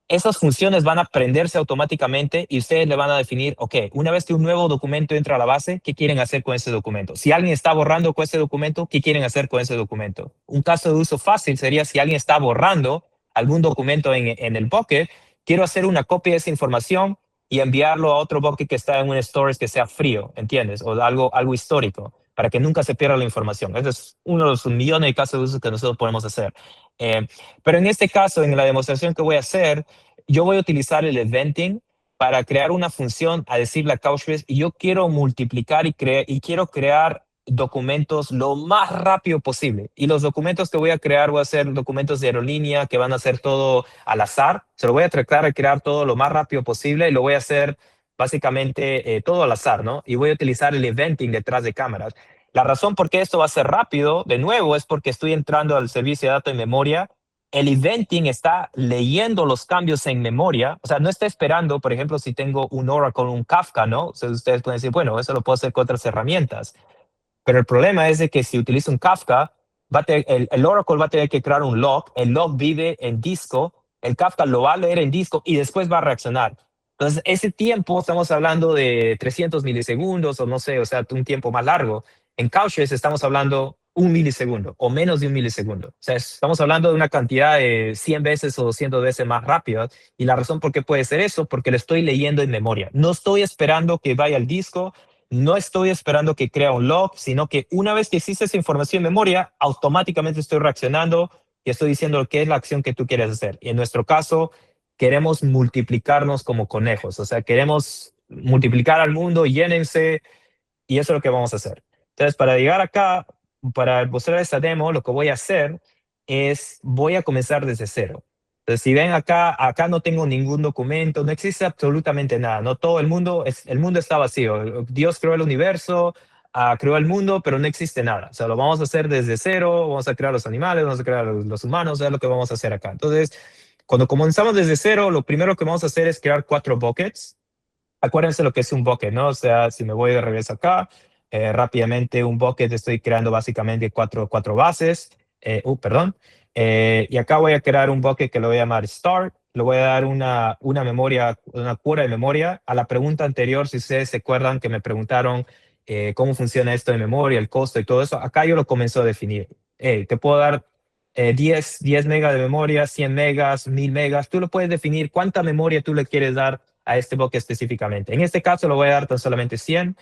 esas funciones van a prenderse automáticamente y ustedes le van a definir, ok, una vez que un nuevo documento entra a la base, ¿qué quieren hacer con ese documento? Si alguien está borrando con ese documento, ¿qué quieren hacer con ese documento? Un caso de uso fácil sería si alguien está borrando algún documento en el bucket, quiero hacer una copia de esa información y enviarlo a otro bucket que está en un storage que sea frío, ¿entiendes? O algo histórico, para que nunca se pierda la información. Ese es uno de los millones de casos de uso que nosotros podemos hacer. Pero en este caso, en la demostración que voy a hacer, yo voy a utilizar el eventing para crear una función a decirle a Couchbase y yo quiero multiplicar y quiero crear documentos lo más rápido posible. Y los documentos que voy a crear, voy a hacer documentos de aerolínea que van a hacer todo al azar. Se lo voy a tratar de crear todo lo más rápido posible y lo voy a hacer básicamente todo al azar, ¿no? Y voy a utilizar el eventing detrás de cámaras. La razón por qué esto va a ser rápido, de nuevo, es porque estoy entrando al servicio de datos en memoria. El eventing está leyendo los cambios en memoria, o sea, no está esperando, por ejemplo, si tengo un Oracle, un Kafka, ¿no? O sea, ustedes pueden decir, bueno, eso lo puedo hacer con otras herramientas. Pero el problema es de que si utilizo un Kafka, el Oracle va a tener que crear un log, el log vive en disco, el Kafka lo va a leer en disco y después va a reaccionar. Entonces, ese tiempo, estamos hablando de 300 milisegundos o no sé, o sea, un tiempo más largo. En Couchbase estamos hablando 1 milisegundo o menos de 1 milisegundo. O sea, estamos hablando de una cantidad de 100 veces o 200 veces más rápida. Y la razón por qué puede ser eso, porque lo estoy leyendo en memoria. No estoy esperando que vaya al disco, no estoy esperando que crea un log, sino que una vez que existe esa información en memoria, automáticamente estoy reaccionando y estoy diciendo qué es la acción que tú quieres hacer. Y en nuestro caso, queremos multiplicarnos como conejos. O sea, queremos multiplicar al mundo, llénense, y eso es lo que vamos a hacer. Entonces, para llegar acá, para mostrar esta demo, lo que voy a hacer es, voy a comenzar desde cero. Entonces, si ven acá no tengo ningún documento, no existe absolutamente nada, ¿no? Todo el mundo está vacío. Dios creó el universo, creó el mundo, pero no existe nada. O sea, lo vamos a hacer desde cero, vamos a crear los animales, vamos a crear los humanos, es lo que vamos a hacer acá. Entonces, cuando comenzamos desde cero, lo primero que vamos a hacer es crear 4 buckets. Acuérdense lo que es un bucket, ¿no? O sea, si me voy de regreso acá, rápidamente un bucket estoy creando básicamente cuatro bases. Perdón. Y acá voy a crear un bucket que lo voy a llamar start. Le voy a dar una memoria, una cuota de memoria. A la pregunta anterior, si ustedes se acuerdan que me preguntaron cómo funciona esto de memoria, el costo y todo eso, acá yo lo comienzo a definir. Te puedo dar 10 megas de memoria, 100 megas, 1000 megas. Tú lo puedes definir cuánta memoria tú le quieres dar a este bucket específicamente. En este caso lo voy a dar tan solamente 100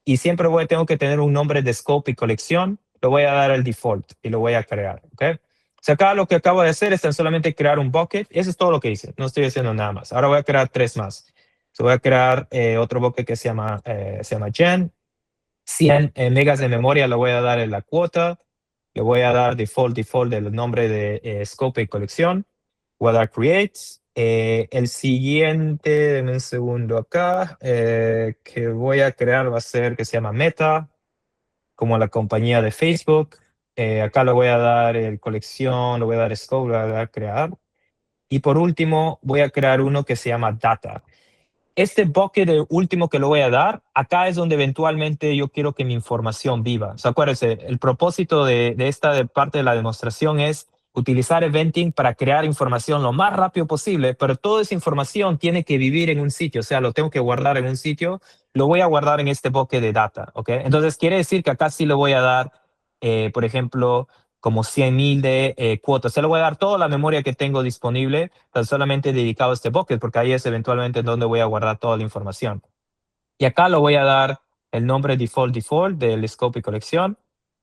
y siempre tengo que tener un nombre de scope y colección. Lo voy a dar el default y lo voy a crear. ¿Okay? O sea, acá lo que acabo de hacer es tan solamente crear un bucket. Eso es todo lo que hice. No estoy haciendo nada más. Ahora voy a crear 3 más. Voy a crear otro bucket que se llama Gen. 100 megas de memoria le voy a dar en la cuota. Le voy a dar default del nombre de scope y colección. Voy a dar create. El siguiente, denme un segundo acá, que voy a crear va a ser que se llama Meta, como la compañía de Facebook. Acá le voy a dar el colección, le voy a dar scope, le voy a dar crear. Y por último, voy a crear uno que se llama Data. Este bucket de último que lo voy a dar, acá es donde eventualmente yo quiero que mi información viva. O sea, acuérdense, el propósito de esta parte de la demostración es utilizar eventing para crear información lo más rápido posible, pero toda esa información tiene que vivir en un sitio, o sea, lo tengo que guardar en un sitio, lo voy a guardar en este bucket de data, ¿ok? Entonces, quiere decir que acá sí le voy a dar, por ejemplo, como 100,000 de cuotas. Se le voy a dar toda la memoria que tengo disponible, tan solamente dedicado a este bucket, porque ahí es eventualmente donde voy a guardar toda la información. Y acá lo voy a dar el nombre default del scope y colección.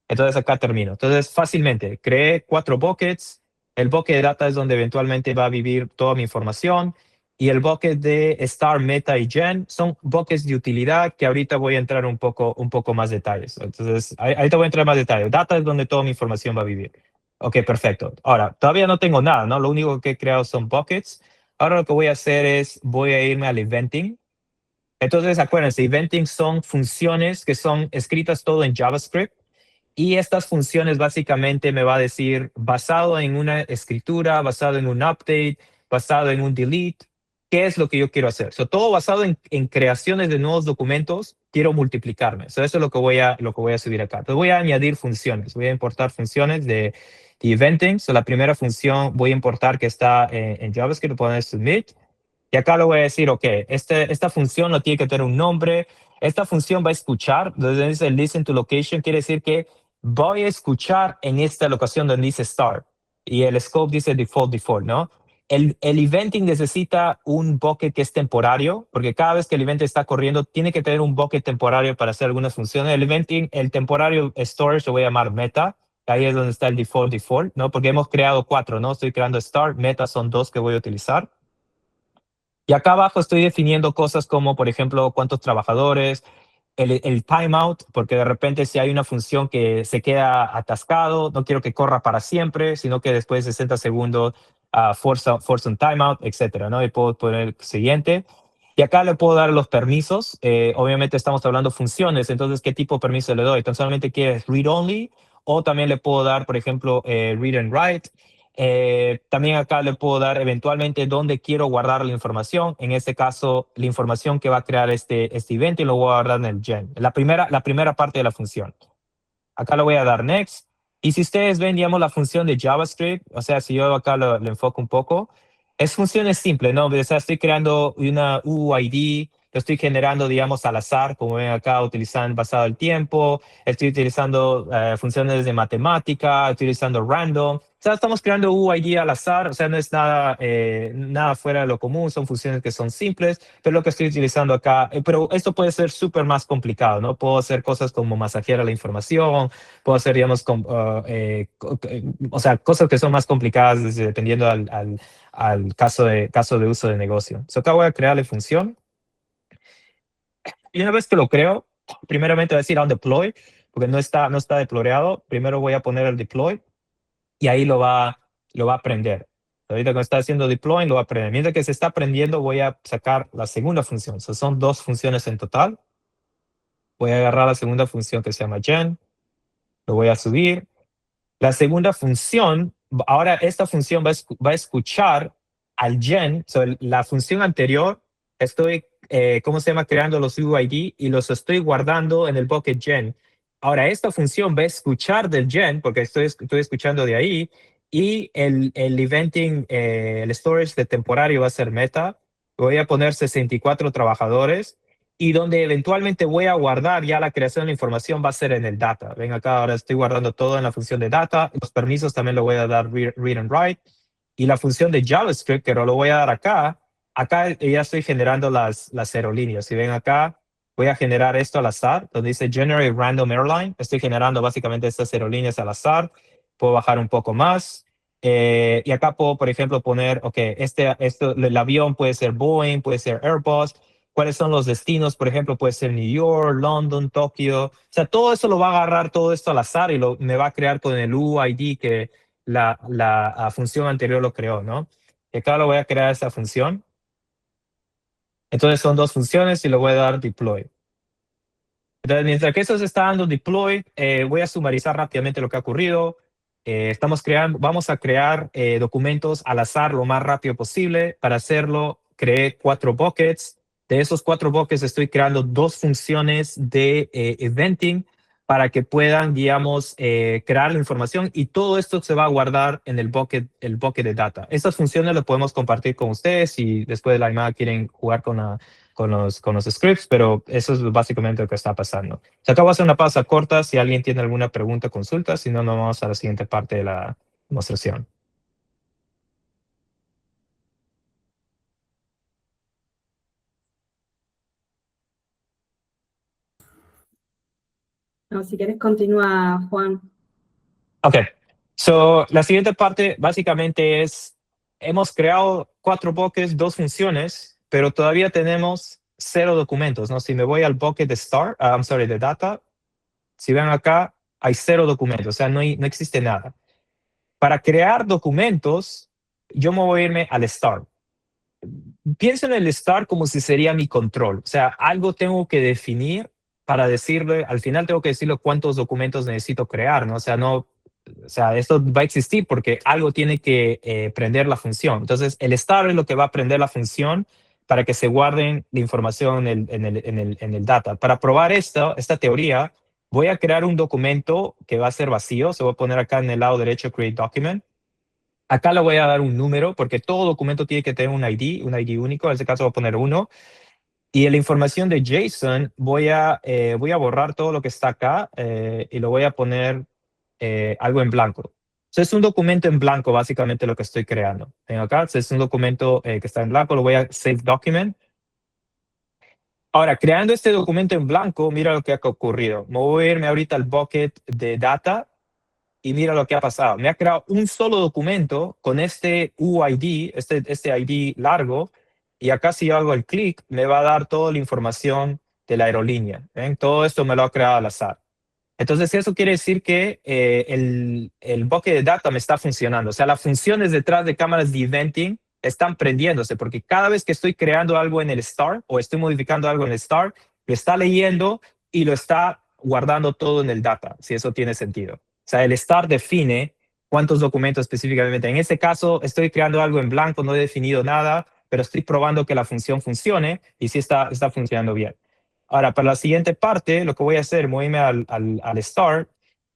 Entonces acá termino. Entonces fácilmente creé 4 buckets. El bucket de data es donde eventualmente va a vivir toda mi información. Y el bucket de Star, Meta y Gen son buckets de utilidad que ahorita voy a entrar un poco más detalles. Entonces ahorita voy a entrar más detalles. Data es donde toda mi información va a vivir. Ok, perfecto. Ahora, todavía no tengo nada, ¿no? Lo único que he creado son buckets. Ahora lo que voy a hacer es, voy a irme al eventing. Entonces, acuérdense, eventing son funciones que son escritas todo en JavaScript y estas funciones básicamente me va a decir, basado en una escritura, basado en un update, basado en un delete, qué es lo que yo quiero hacer. So, todo basado en creaciones de nuevos documentos, quiero multiplicarme. So, eso es lo que voy a subir acá. Entonces, voy a añadir funciones. Voy a importar funciones de eventing. So, la primera función voy a importar que está en JavaScript, voy a poner submit. Y acá le voy a decir, ok, esta función no tiene que tener un nombre. Esta función va a escuchar. Entonces dice listen to location, quiere decir que voy a escuchar en esta locación donde dice start. Y el scope dice default, ¿no? El eventing necesita un bucket que es temporario, porque cada vez que el event está corriendo, tiene que tener un bucket temporario para hacer algunas funciones. El eventing, el temporario storage lo voy a llamar meta. Ahí es donde está el default, ¿no? Porque hemos creado 4, ¿no? Estoy creando start, meta son 2 que voy a utilizar. Y acá abajo estoy definiendo cosas como, por ejemplo, cuántos trabajadores, el timeout, porque de repente si hay una función que se queda atascado, no quiero que corra para siempre, sino que después de 60 segundos forza un timeout, etcétera, ¿no? Y puedo poner siguiente. Y acá le puedo dar los permisos. Obviamente estamos hablando funciones, entonces, ¿qué tipo de permiso le doy? ¿Tan solamente quieres read only? O también le puedo dar, por ejemplo, read and write. También acá le puedo dar eventualmente dónde quiero guardar la información. En este caso, la información que va a crear este event y lo voy a guardar en el gen. La primera parte de la función. Acá le voy a dar next. Y si ustedes ven, digamos, la función de JavaScript, o sea, si yo acá lo enfoco un poco, es funciones simples, ¿no? O sea, estoy creando una UID, lo estoy generando, digamos, al azar, como ven acá, utilizando basado el tiempo, estoy utilizando funciones de matemática, estoy utilizando random. O sea, estamos creando UID al azar, o sea, no es nada fuera de lo común, son funciones que son simples, pero lo que estoy utilizando acá, pero esto puede ser súper más complicado, ¿no? Puedo hacer cosas como masajear la información, puedo hacer, digamos, o sea, cosas que son más complicadas dependiendo al caso de uso de negocio. So, acá voy a crear la función. Y una vez que lo creo, primeramente voy a decir on deploy, porque no está deployado. Primero voy a poner el deploy y ahí lo va a aprender. Ahorita cuando está haciendo deploy, lo va a aprender. Mientras que se está aprendiendo, voy a sacar la segunda función. Son 2 funciones en total. Voy a agarrar la segunda función que se llama gen. Lo voy a subir. La segunda función, ahora esta función va a escuchar al gen. La función anterior, estoy, ¿cómo se llama? Creando los UID y los estoy guardando en el bucket gen. Ahora esta función va a escuchar del gen, porque estoy escuchando de ahí, y el eventing, el storage de temporario va a ser meta. Voy a poner 64 trabajadores. Y donde eventualmente voy a guardar ya la creación de la información va a ser en el data. Ven acá, ahora estoy guardando todo en la función de data. Los permisos también lo voy a dar read and write. Y la función de JavaScript, que lo voy a dar acá, acá ya estoy generando las aerolíneas. Si ven acá, voy a generar esto al azar, donde dice Generate Random Airline. Estoy generando básicamente estas aerolíneas al azar. Puedo bajar un poco más. Y acá puedo, por ejemplo, poner, ok, el avión puede ser Boeing, puede ser Airbus. ¿Cuáles son los destinos? Por ejemplo, puede ser New York, London, Tokio. O sea, todo eso lo va a agarrar todo esto al azar y me va a crear con el UID que la función anterior lo creó, ¿no? Y acá lo voy a crear esa función. Entonces son dos funciones y le voy a dar deploy. Entonces, mientras que eso se está dando deploy, voy a sumarizar rápidamente lo que ha ocurrido. Vamos a crear documentos al azar lo más rápido posible. Para hacerlo, creé 4 buckets. De esos 4 buckets estoy creando 2 funciones de eventing para que puedan, digamos, crear la información y todo esto se va a guardar en el bucket de data. Estas funciones las podemos compartir con ustedes si después de la llamada quieren jugar con los scripts, pero eso es básicamente lo que está pasando. Se acaba de hacer una pausa corta. Si alguien tiene alguna pregunta, consulta. Si no, nos vamos a la siguiente parte de la demostración.
No, si querés continúa, Juan.
Ok. So, la siguiente parte básicamente es, hemos creado 4 buckets, 2 funciones, pero todavía tenemos 0 documentos, ¿no? Si me voy al bucket de start, de data, si ven acá, hay 0 documentos, o sea, no existe nada. Para crear documentos, yo me voy a irme al start. Pienso en el start como si sería mi control. O sea, algo tengo que definir para decirle, al final tengo que decirle cuántos documentos necesito crear, ¿no? O sea, esto va a existir porque algo tiene que prender la función. Entonces, el start es lo que va a prender la función para que se guarden la información en el data. Para probar esta teoría, voy a crear un documento que va a ser vacío. Se va a poner acá en el lado derecho, Create Document. Acá le voy a dar un número porque todo documento tiene que tener un ID único. En este caso voy a poner 1. Y en la información de JSON voy a borrar todo lo que está acá y lo voy a poner algo en blanco. Entonces es un documento en blanco básicamente lo que estoy creando. Ven acá, entonces es un documento que está en blanco, lo voy a Save Document. Ahora, creando este documento en blanco, mira lo que ha ocurrido. Me voy a irme ahorita al bucket de data. Y mira lo que ha pasado. Me ha creado un solo documento con este UID, este ID largo. Y acá si yo hago el clic, me va a dar toda la información de la aerolínea. ¿Ven? Todo esto me lo ha creado al azar. Entonces eso quiere decir que el bucket de data me está funcionando. O sea, las funciones detrás de cámaras de eventing están prendiéndose porque cada vez que estoy creando algo en el start o estoy modificando algo en el start, lo está leyendo y lo está guardando todo en el data, si eso tiene sentido. O sea, el start define cuántos documentos específicamente. En este caso, estoy creando algo en blanco, no he definido nada, pero estoy probando que la función funcione y sí está funcionando bien. Ahora, para la siguiente parte, lo que voy a hacer, voy a irme al start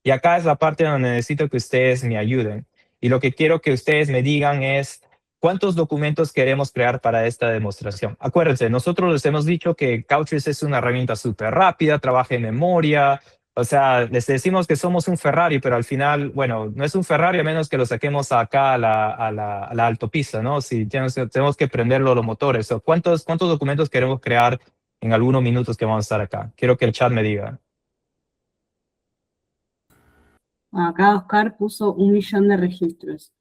y acá es la parte donde necesito que ustedes me ayuden. Y lo que quiero que ustedes me digan es cuántos documentos queremos crear para esta demostración. Acuérdense, nosotros les hemos dicho que Couchbase es una herramienta súper rápida, trabaja en memoria. O sea, les decimos que somos un Ferrari, pero al final, bueno, no es un Ferrari a menos que lo saquemos acá a la autopista, ¿no? Si tenemos que prenderlo los motores. ¿Cuántos documentos queremos crear en algunos minutos que vamos a estar acá? Quiero que el chat me diga.
Acá Oscar puso 1 millón de registros.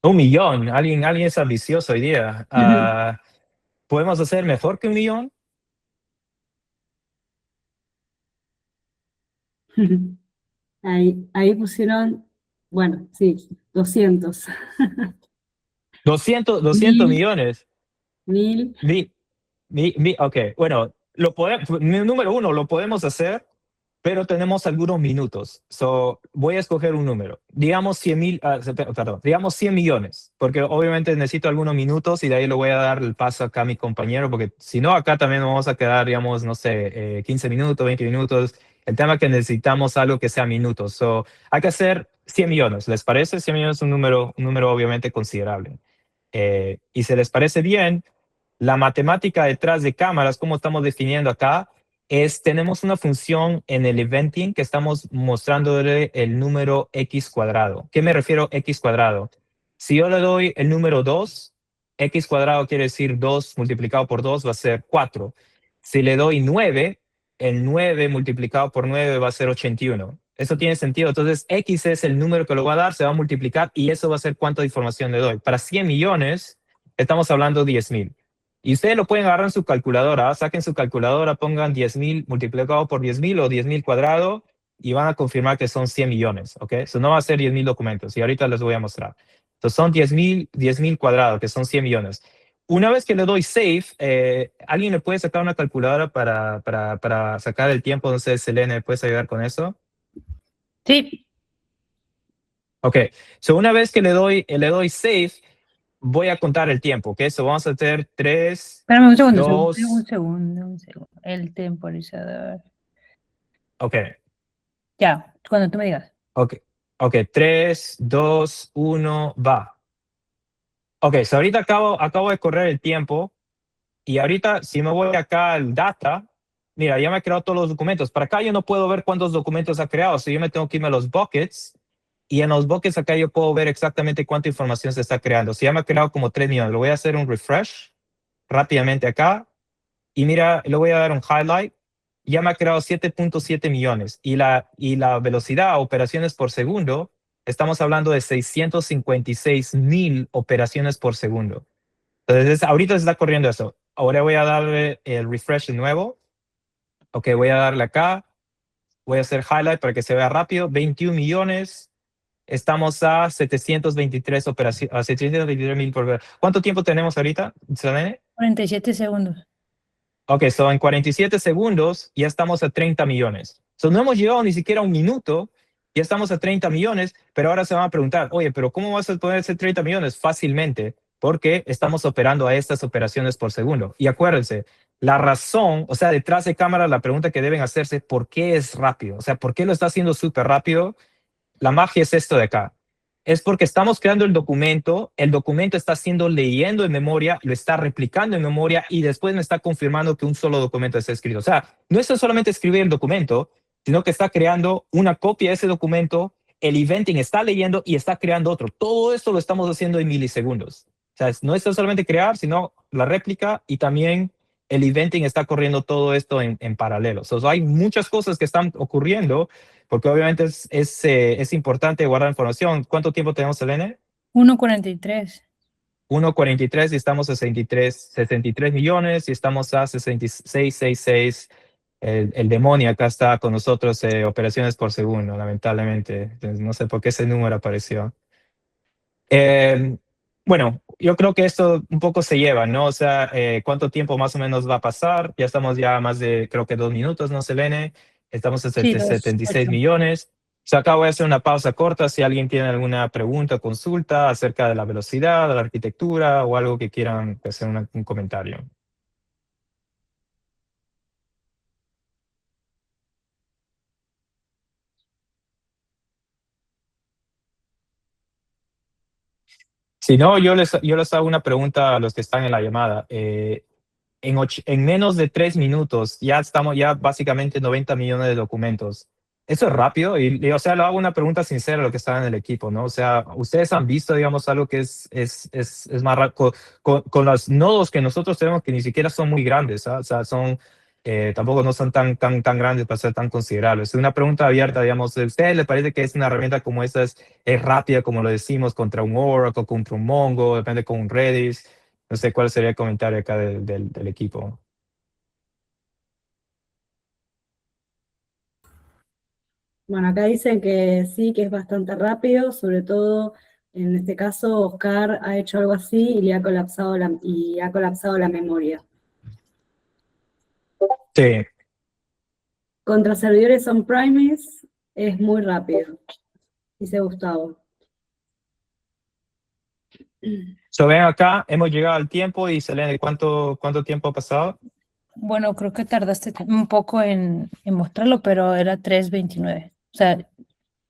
1 millón. Alguien es ambicioso hoy día. ¿Podemos hacer mejor que 1 millón?
Ahí pusieron, bueno, sí, 200.
200 millones.
1000.
Ok, bueno, número 1, lo podemos hacer, pero tenemos algunos minutos. Voy a escoger un número. Digamos 100 millones, porque obviamente necesito algunos minutos y de ahí le voy a dar el paso acá a mi compañero, porque si no, acá también vamos a quedar, digamos, no sé, 15 minutos, 20 minutos. El tema es que necesitamos algo que sea minutos. Hay que hacer 100 millones, ¿les parece? 100 millones es un número obviamente considerable. Y si les parece bien, la matemática detrás de cámaras, como estamos definiendo acá, tenemos una función en el eventing que estamos mostrándole el número x cuadrado. ¿Qué me refiero x cuadrado? Si yo le doy el número 2, x cuadrado quiere decir 2 multiplicado por 2 va a ser 4. Si le doy 9, el 9 multiplicado por 9 va a ser 81. Eso tiene sentido. Entonces, x es el número que lo va a dar, se va a multiplicar y eso va a ser cuánta información le doy. Para 100 millones, estamos hablando de 10,000. Y ustedes lo pueden agarrar en su calculadora. Saquen su calculadora, pongan 10,000 multiplicado por 10,000 o 10,000 cuadrado y van a confirmar que son 100 millones. ¿Ok? Eso no va a ser 10,000 documentos y ahorita les voy a mostrar. Entonces, son 10,000 cuadrados, que son 100 millones. Una vez que le doy save, ¿alguien me puede sacar una calculadora para sacar el tiempo? No sé, Selene, ¿me puedes ayudar con eso?
Sí.
Ok, so una vez que le doy save, voy a contar el tiempo, ¿ok? So vamos a hacer 3,
Espérame un segundo,
2,
un segundo. El temporizador.
ok,
Ya, cuando tú me digas.
ok, 3, 2, 1, va. Ok, so ahorita acabo de correr el tiempo y ahorita si me voy acá al data, mira, ya me he creado todos los documentos. Para acá yo no puedo ver cuántos documentos ha creado, so yo me tengo que irme a los buckets y en los buckets acá yo puedo ver exactamente cuánta información se está creando. Si ya me ha creado como 3 millones, lo voy a hacer un refresh rápidamente acá y mira, le voy a dar un highlight. Ya me ha creado 7.7 millones y la velocidad, operaciones por segundo, estamos hablando de 656,000 operaciones por segundo. Entonces, ahorita se está corriendo eso. Ahora voy a darle el refresh de nuevo. Ok, voy a darle acá. Voy a hacer highlight para que se vea rápido. 21 millones. Estamos a 723 operaciones, a 723,000 por ver. ¿Cuánto tiempo tenemos ahorita, Selene?
47 segundos.
Ok, so en 47 segundos ya estamos a 30 millones. So no hemos llegado ni siquiera a un minuto, ya estamos a 30 millones, pero ahora se van a preguntar, oye, pero ¿cómo vas a poder hacer 30 millones? Fácilmente, porque estamos operando a estas operaciones por segundo. Y acuérdense, la razón, o sea, detrás de cámara, la pregunta que deben hacerse, ¿por qué es rápido? O sea, ¿por qué lo está haciendo súper rápido? La magia es esto de acá. Es porque estamos creando el documento está siendo leyendo en memoria, lo está replicando en memoria y después me está confirmando que un solo documento está escrito. O sea, no es solamente escribir el documento, sino que está creando una copia de ese documento, el eventing está leyendo y está creando otro. Todo esto lo estamos haciendo en milisegundos. O sea, no es solamente crear, sino la réplica y también el eventing está corriendo todo esto en paralelo. So, hay muchas cosas que están ocurriendo porque obviamente es importante guardar información. ¿Cuánto tiempo tenemos, Selene?
1:43.
1:43 y estamos a 63 millones y estamos a 66,66. El demonio acá está con nosotros, operaciones por segundo, lamentablemente. Entonces, no sé por qué ese número apareció. Bueno, yo creo que esto un poco se lleva, ¿no? O sea, ¿cuánto tiempo más o menos va a pasar? Ya estamos más de, creo que 2 minutos, ¿no, Selene? Estamos a
Sí,
76
8.
millones. O sea, acá voy a hacer una pausa corta si alguien tiene alguna pregunta o consulta acerca de la velocidad, de la arquitectura o algo que quieran hacer un comentario. Si no, yo les hago una pregunta a los que están en la llamada. En menos de 3 minutos ya estamos básicamente 90 millones de documentos. Eso es rápido o sea, le hago una pregunta sincera a los que están en el equipo, ¿no? O sea, ustedes han visto, digamos, algo que es más rápido con los nodos que nosotros tenemos que ni siquiera son muy grandes, ¿ah? O sea, tampoco no son tan grandes para ser tan considerables. Es una pregunta abierta, digamos, ¿a ustedes les parece que es una herramienta como esta es rápida, como lo decimos, contra un Oracle, contra un Mongo, depende con un Redis? No sé cuál sería el comentario acá del equipo.
Bueno, acá dicen que sí, que es bastante rápido, sobre todo en este caso Oscar ha hecho algo así y le ha colapsado la memoria.
Sí.
Contra servidores on-premise es muy rápido, dice Gustavo.
So, ven acá, hemos llegado al tiempo y Selene, ¿cuánto tiempo ha pasado?
Bueno, creo que tardaste un poco en mostrarlo, pero era 3:29. O sea,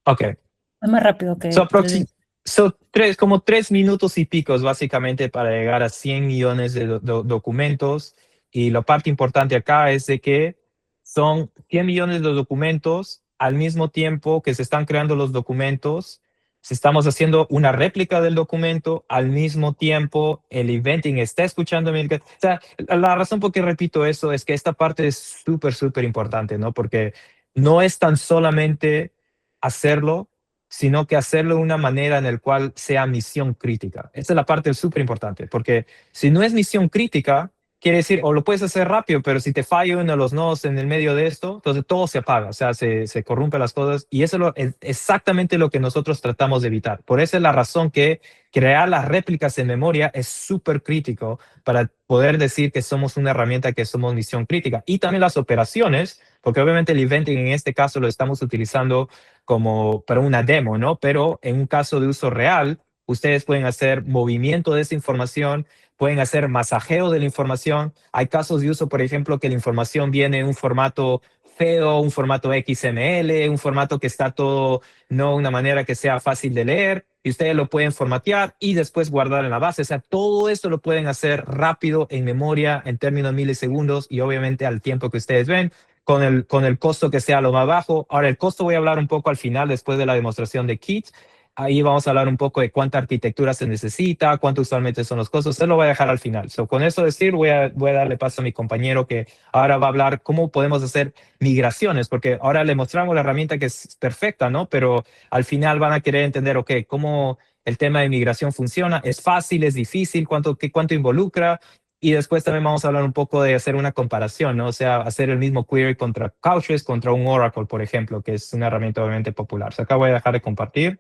Ok.
es más rápido que
So,
3:20.
como 3 minutos y picos básicamente para llegar a 100 millones de documentos. Y la parte importante acá es de que son 100 millones de documentos al mismo tiempo que se están creando los documentos. Si estamos haciendo una réplica del documento, al mismo tiempo el eventing está escuchando. O sea, la razón por qué repito eso es que esta parte es súper importante, ¿no? Porque no es tan solamente hacerlo, sino que hacerlo de una manera en la cual sea misión crítica. Esa es la parte súper importante, porque si no es misión crítica, quiere decir, o lo puedes hacer rápido, pero si te falla uno de los nodos en el medio de esto, entonces todo se apaga, o sea, se corrompen las cosas, y eso es exactamente lo que nosotros tratamos de evitar. Por esa es la razón que crear las réplicas en memoria es súper crítico para poder decir que somos una herramienta, que somos misión crítica. Y también las operaciones, porque obviamente el eventing en este caso lo estamos utilizando como para una demo, ¿no? Pero en un caso de uso real, ustedes pueden hacer movimiento de esa información, pueden hacer masajeo de la información. Hay casos de uso, por ejemplo, que la información viene en un formato feo, un formato XML, un formato que está todo, no una manera que sea fácil de leer, y ustedes lo pueden formatear y después guardar en la base. O sea, todo esto lo pueden hacer rápido en memoria, en términos de milisegundos, y obviamente al tiempo que ustedes ven, con el costo que sea lo más bajo. Ahora, el costo voy a hablar un poco al final, después de la demostración de Kit. Ahí vamos a hablar un poco de cuánta arquitectura se necesita, cuánto usualmente son los costos. Eso lo voy a dejar al final. Con eso decir, voy a darle paso a mi compañero, que ahora va a hablar cómo podemos hacer migraciones, porque ahora le mostramos la herramienta que es perfecta, ¿no? Pero al final van a querer entender, ok, cómo el tema de migración funciona. ¿Es fácil? ¿Es difícil? ¿Cuánto involucra? Y después también vamos a hablar un poco de hacer una comparación, ¿no? O sea, hacer el mismo query contra Couchbase, contra un Oracle, por ejemplo, que es una herramienta obviamente popular. Acá voy a dejar de compartir.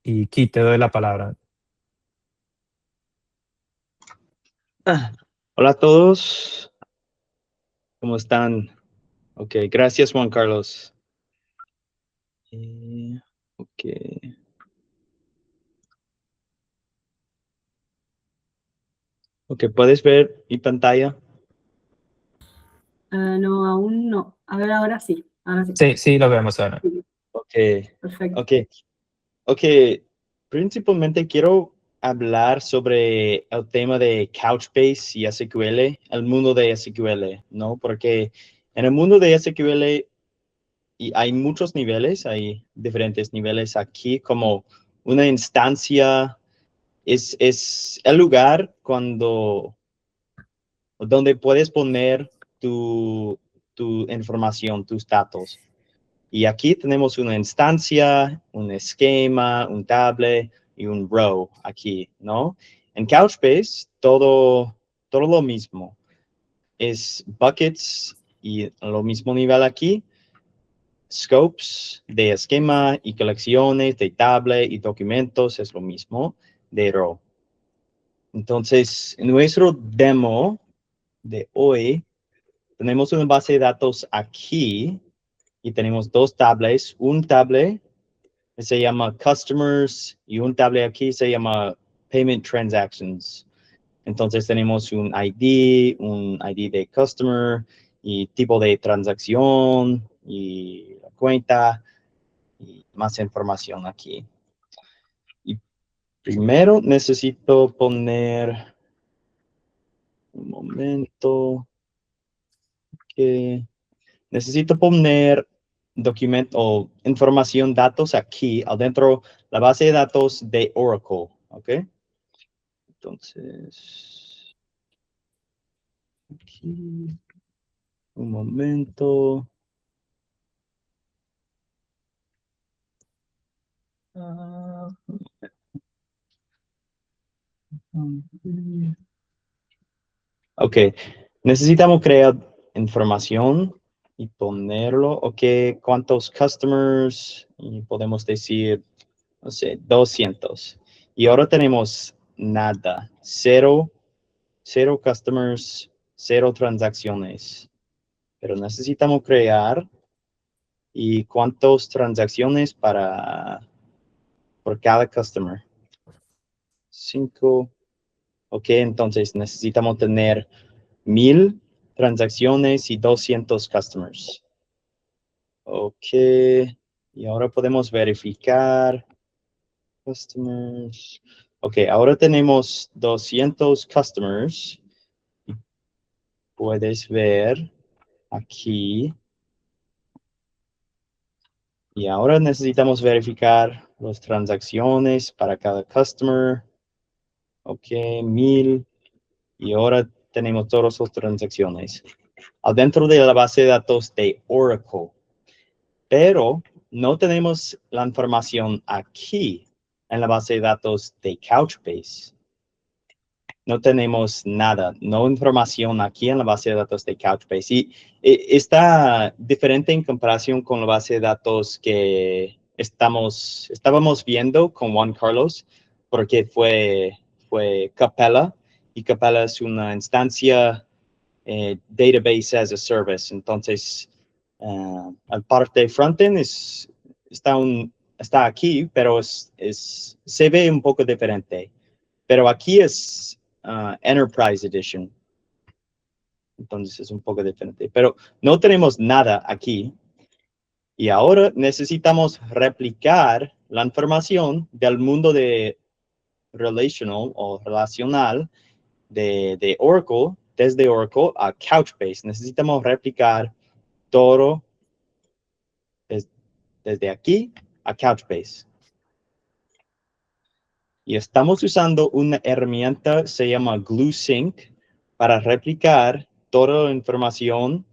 Y Kit, te doy la palabra.
Hola a todos, ¿cómo están? Ok, gracias Juan Carlos. Ok. Ok, ¿puedes ver mi pantalla?
No, aún no. A ver, ahora sí. Ahora sí.
Sí, lo vemos ahora.
Ok,
Perfecto.
ok. Principalmente quiero hablar sobre el tema de Couchbase y SQL, el mundo de SQL, ¿no? Porque en el mundo de SQL hay muchos niveles, hay diferentes niveles aquí, como una instancia es el lugar donde puedes poner tu información, tus datos. Y aquí tenemos una instancia, un esquema, un table y un row aquí, ¿no? En Couchbase, todo lo mismo. Es buckets y lo mismo nivel aquí. Scopes de esquema y colecciones de table y documentos es lo mismo de row. Entonces, en nuestro demo de hoy, tenemos una base de datos aquí y tenemos dos tables. Un table se llama Customers y un table aquí se llama Payment Transactions. Entonces tenemos un ID de Customer y tipo de transacción y la cuenta y más información aquí. Y primero necesito poner un momento que necesito poner documento o información, datos aquí adentro la base de datos de Oracle, ¿ok? Entonces, aquí, un momento. Ok, necesitamos crear información y ponerlo, ok, cuántos customers, y podemos decir, no sé, 200. Y ahora tenemos nada, cero customers, cero transacciones. Pero necesitamos crear y cuántas transacciones por cada customer. 5. Ok, entonces necesitamos tener 1000 transacciones y 200 customers. Ok, y ahora podemos verificar customers. Ok, ahora tenemos 200 customers. Puedes ver aquí Y ahora necesitamos verificar las transacciones para cada customer. Ok, 1000. Y ahora tenemos todas las transacciones adentro de la base de datos de Oracle. Pero no tenemos la información aquí en la base de datos de Couchbase. No tenemos nada, no información aquí en la base de datos de Couchbase. Y está diferente en comparación con la base de datos que estábamos viendo con Juan Carlos, porque fue Capella, y Capella es una instancia database as a service. Entonces, el parte frontend está aquí, pero se ve un poco diferente. Pero aquí es Enterprise Edition. Entonces es un poco diferente. Pero no tenemos nada aquí. Y ahora necesitamos replicar la información del mundo de relational o relacional de Oracle, desde Oracle a Couchbase. Necesitamos replicar todo desde aquí a Couchbase. Y estamos usando una herramienta, se llama GlueSync, para replicar toda la información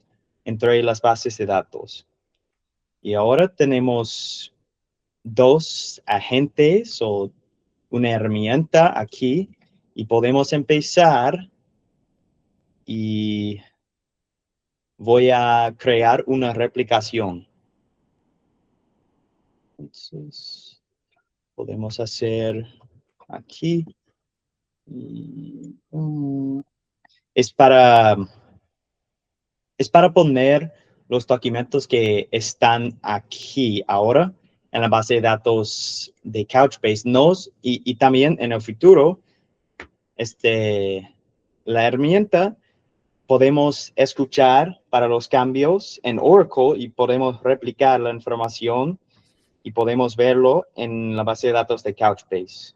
entre las bases de datos. Y ahora tenemos dos agentes o una herramienta aquí y podemos empezar y voy a crear una replicación. Entonces, podemos hacer aquí. Es para poner los documentos que están aquí ahora en la base de datos de Couchbase. Y también en el futuro, la herramienta podemos escuchar para los cambios en Oracle y podemos replicar la información y podemos verlo en la base de datos de Couchbase.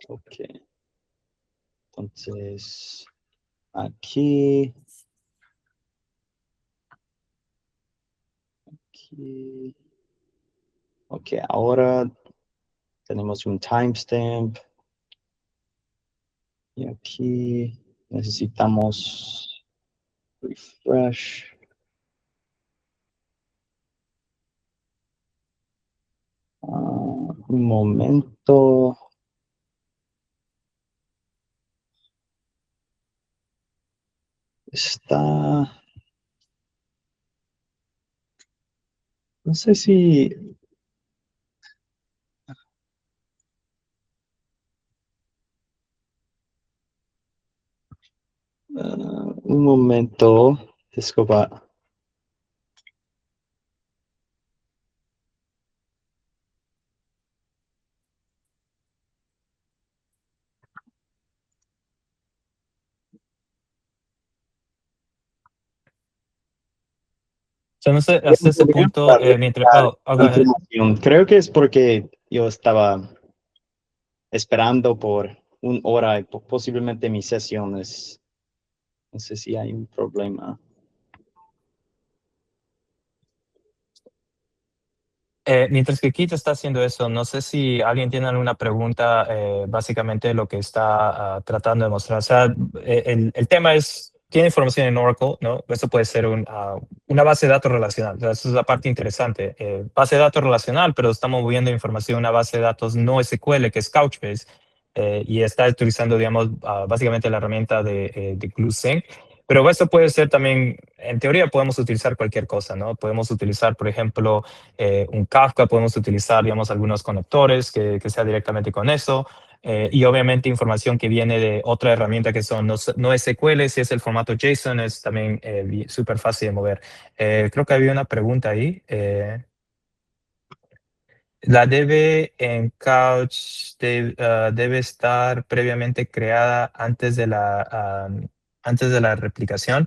Ok. Entonces, aquí. Ok, ahora tenemos un timestamp. Y aquí necesitamos refresh. Un momento. No sé si... un momento, disculpa.
No sé, hasta ese punto, mientras... go ahead.
Creo que es porque yo estaba esperando por una hora y posiblemente mi sesión es... No sé si hay un problema.
Mientras que Kit está haciendo eso, no sé si alguien tiene alguna pregunta, básicamente lo que está tratando de mostrar. O sea, el tema es, tiene información en Oracle, ¿no? Esto puede ser una base de datos relacional. O sea, esa es la parte interesante. Base de datos relacional, pero estamos moviendo información a una base de datos no SQL, que es Couchbase, y está utilizando, digamos, básicamente la herramienta de GlueSync. Pero eso puede ser también, en teoría podemos utilizar cualquier cosa, ¿no? Podemos utilizar, por ejemplo, un Kafka, podemos utilizar, digamos, algunos conectores que sea directamente con eso. Y obviamente información que viene de otra herramienta que son no SQL, si es el formato JSON, es también súper fácil de mover. Creo que había una pregunta ahí. La DB en Couch debe estar previamente creada antes de la replicación.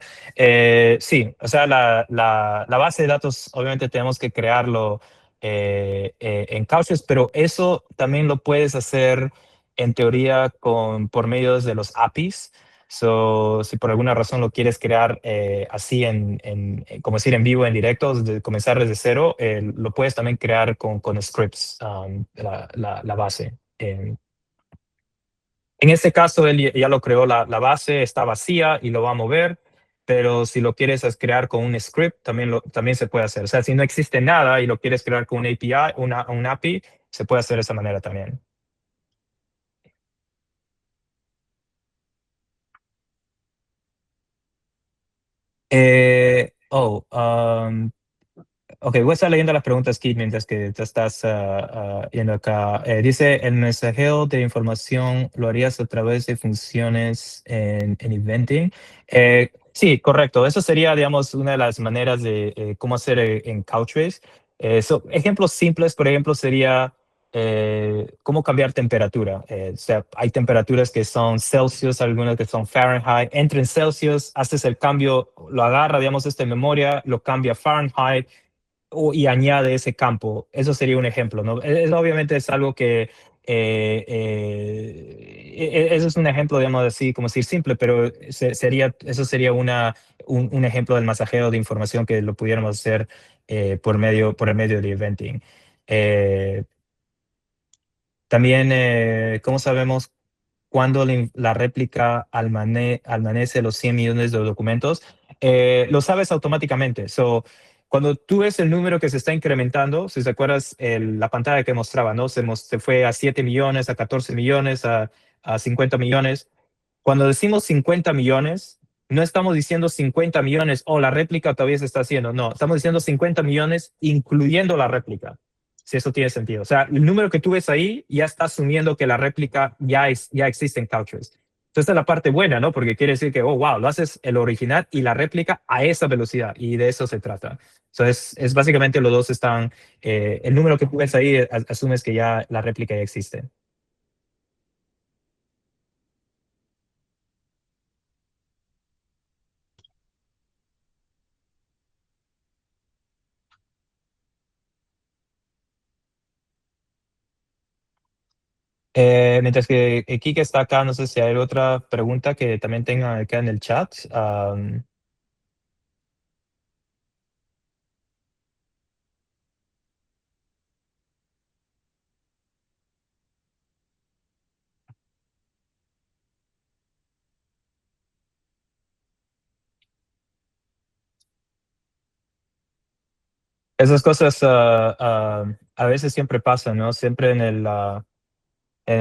Sí, o sea, la base de datos obviamente tenemos que crearlo en Couchbase, pero eso también lo puedes hacer en teoría por medio de los APIs. So, si por alguna razón lo quieres crear así como decir, en vivo, en directo, comenzar desde cero, lo puedes también crear con scripts, la base. En este caso, él ya lo creó, la base está vacía y lo va a mover, pero si lo quieres crear con un script, también se puede hacer. O sea, si no existe nada y lo quieres crear con un API, un API, se puede hacer de esa manera también. Ok, voy a estar leyendo las preguntas aquí mientras que te estás yendo acá. Dice, el mensajero de información lo harías a través de funciones en eventing. Sí, correcto. Eso sería, digamos, una de las maneras de cómo hacer en Couchbase. Ejemplos simples, por ejemplo, sería cómo cambiar temperatura. O sea, hay temperaturas que son Celsius, algunas que son Fahrenheit. Entra en Celsius, haces el cambio, lo agarra, digamos, memoria, lo cambia a Fahrenheit y añade ese campo. Eso sería un ejemplo, ¿no? Obviamente es algo que eso es un ejemplo, digamos así, como decir simple, pero eso sería un ejemplo del masajero de información que lo pudiéramos hacer por el medio de eventing. También, ¿cómo sabemos cuando la réplica almacenase los 100 millones de documentos? Lo sabes automáticamente. Cuando tú ves el número que se está incrementando, si te acuerdas la pantalla que mostraba, ¿no? Se fue a 7 millones, a 14 millones, a 50 millones. Cuando decimos 50 millones, no estamos diciendo 50 millones, la réplica todavía se está haciendo. No, estamos diciendo 50 millones incluyendo la réplica, si eso tiene sentido. O sea, el número que tú ves ahí ya está asumiendo que la réplica ya existe en Couchbase. Entonces, esta es la parte buena, ¿no? Porque quiere decir que, wow, lo haces el original y la réplica a esa velocidad, y de eso se trata. Entonces, es básicamente los dos están, el número que tú ves ahí, asumes que ya la réplica ya existe. Mientras que Kike está acá, no sé si hay otra pregunta que también tenga acá en el chat. Esas cosas a veces siempre pasan, ¿no? Siempre en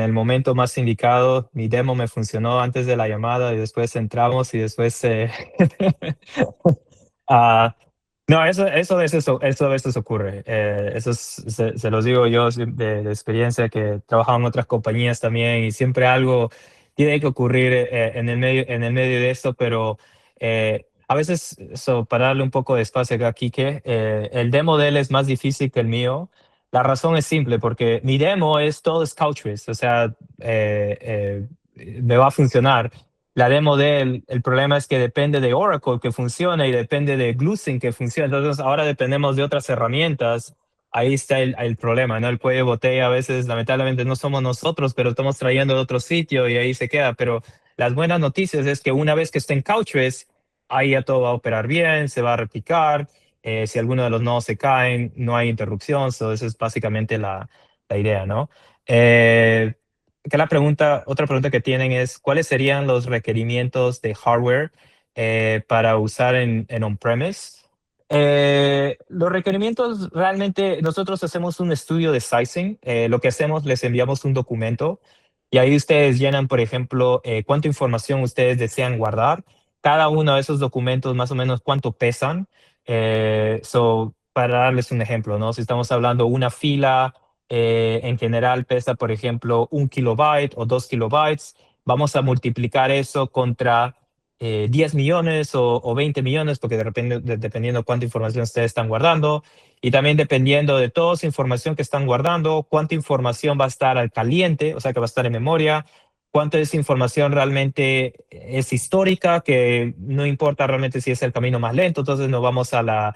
el momento más indicado. Mi demo me funcionó antes de la llamada y después entramos y después... no, eso a veces ocurre. Se los digo yo de experiencia, que he trabajado en otras compañías también, y siempre algo tiene que ocurrir en el medio de esto, pero a veces, para darle un poco de espacio acá a Quique, el demo de él es más difícil que el mío. La razón es simple, porque mi demo todo es Couchbase, o sea, me va a funcionar. La demo de él, el problema es que depende de Oracle que funcione y depende de Gluesync que funcione. Entonces, ahora dependemos de otras herramientas. Ahí está el problema, ¿no? El cuello de botella a veces, lamentablemente, no somos nosotros, pero estamos trayendo de otro sitio y ahí se queda. Pero las buenas noticias es que una vez que esté en Couchbase, ahí ya todo va a operar bien, se va a replicar. Si alguno de los nodos se caen, no hay interrupción. Esa es básicamente la idea, ¿no? Que otra pregunta que tienen es, ¿cuáles serían los requerimientos de hardware para usar en on-premise? Los requerimientos, realmente nosotros hacemos un estudio de sizing. Lo que hacemos, les enviamos un documento y ahí ustedes llenan, por ejemplo, cuánta información ustedes desean guardar. Cada uno de esos documentos, más o menos, cuánto pesan. Para darles un ejemplo, ¿no? Si estamos hablando una fila, en general pesa, por ejemplo, 1 kilobyte o 2 kilobytes, vamos a multiplicar eso contra 10 millones o 20 millones, porque dependiendo cuánta información ustedes están guardando, y también dependiendo de toda esa información que están guardando, cuánta información va a estar al caliente, o sea, que va a estar en memoria, cuánta de esa información realmente es histórica, que no importa realmente si es el camino más lento, entonces nos vamos al lado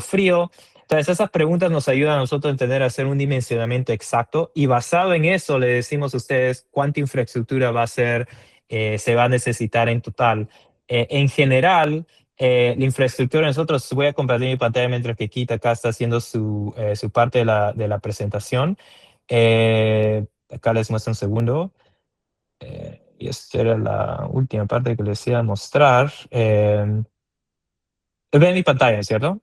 frío. Entonces, esas preguntas nos ayudan a nosotros a entender, a hacer un dimensionamiento exacto, y basado en eso le decimos a ustedes cuánta infraestructura va a ser se va a necesitar en total. En general, la infraestructura, nosotros voy a compartir mi pantalla mientras que Kit acá está haciendo su parte de la presentación. Acá les muestro un segundo. Y esta era la última parte que les iba a mostrar. Ven mi pantalla, ¿cierto?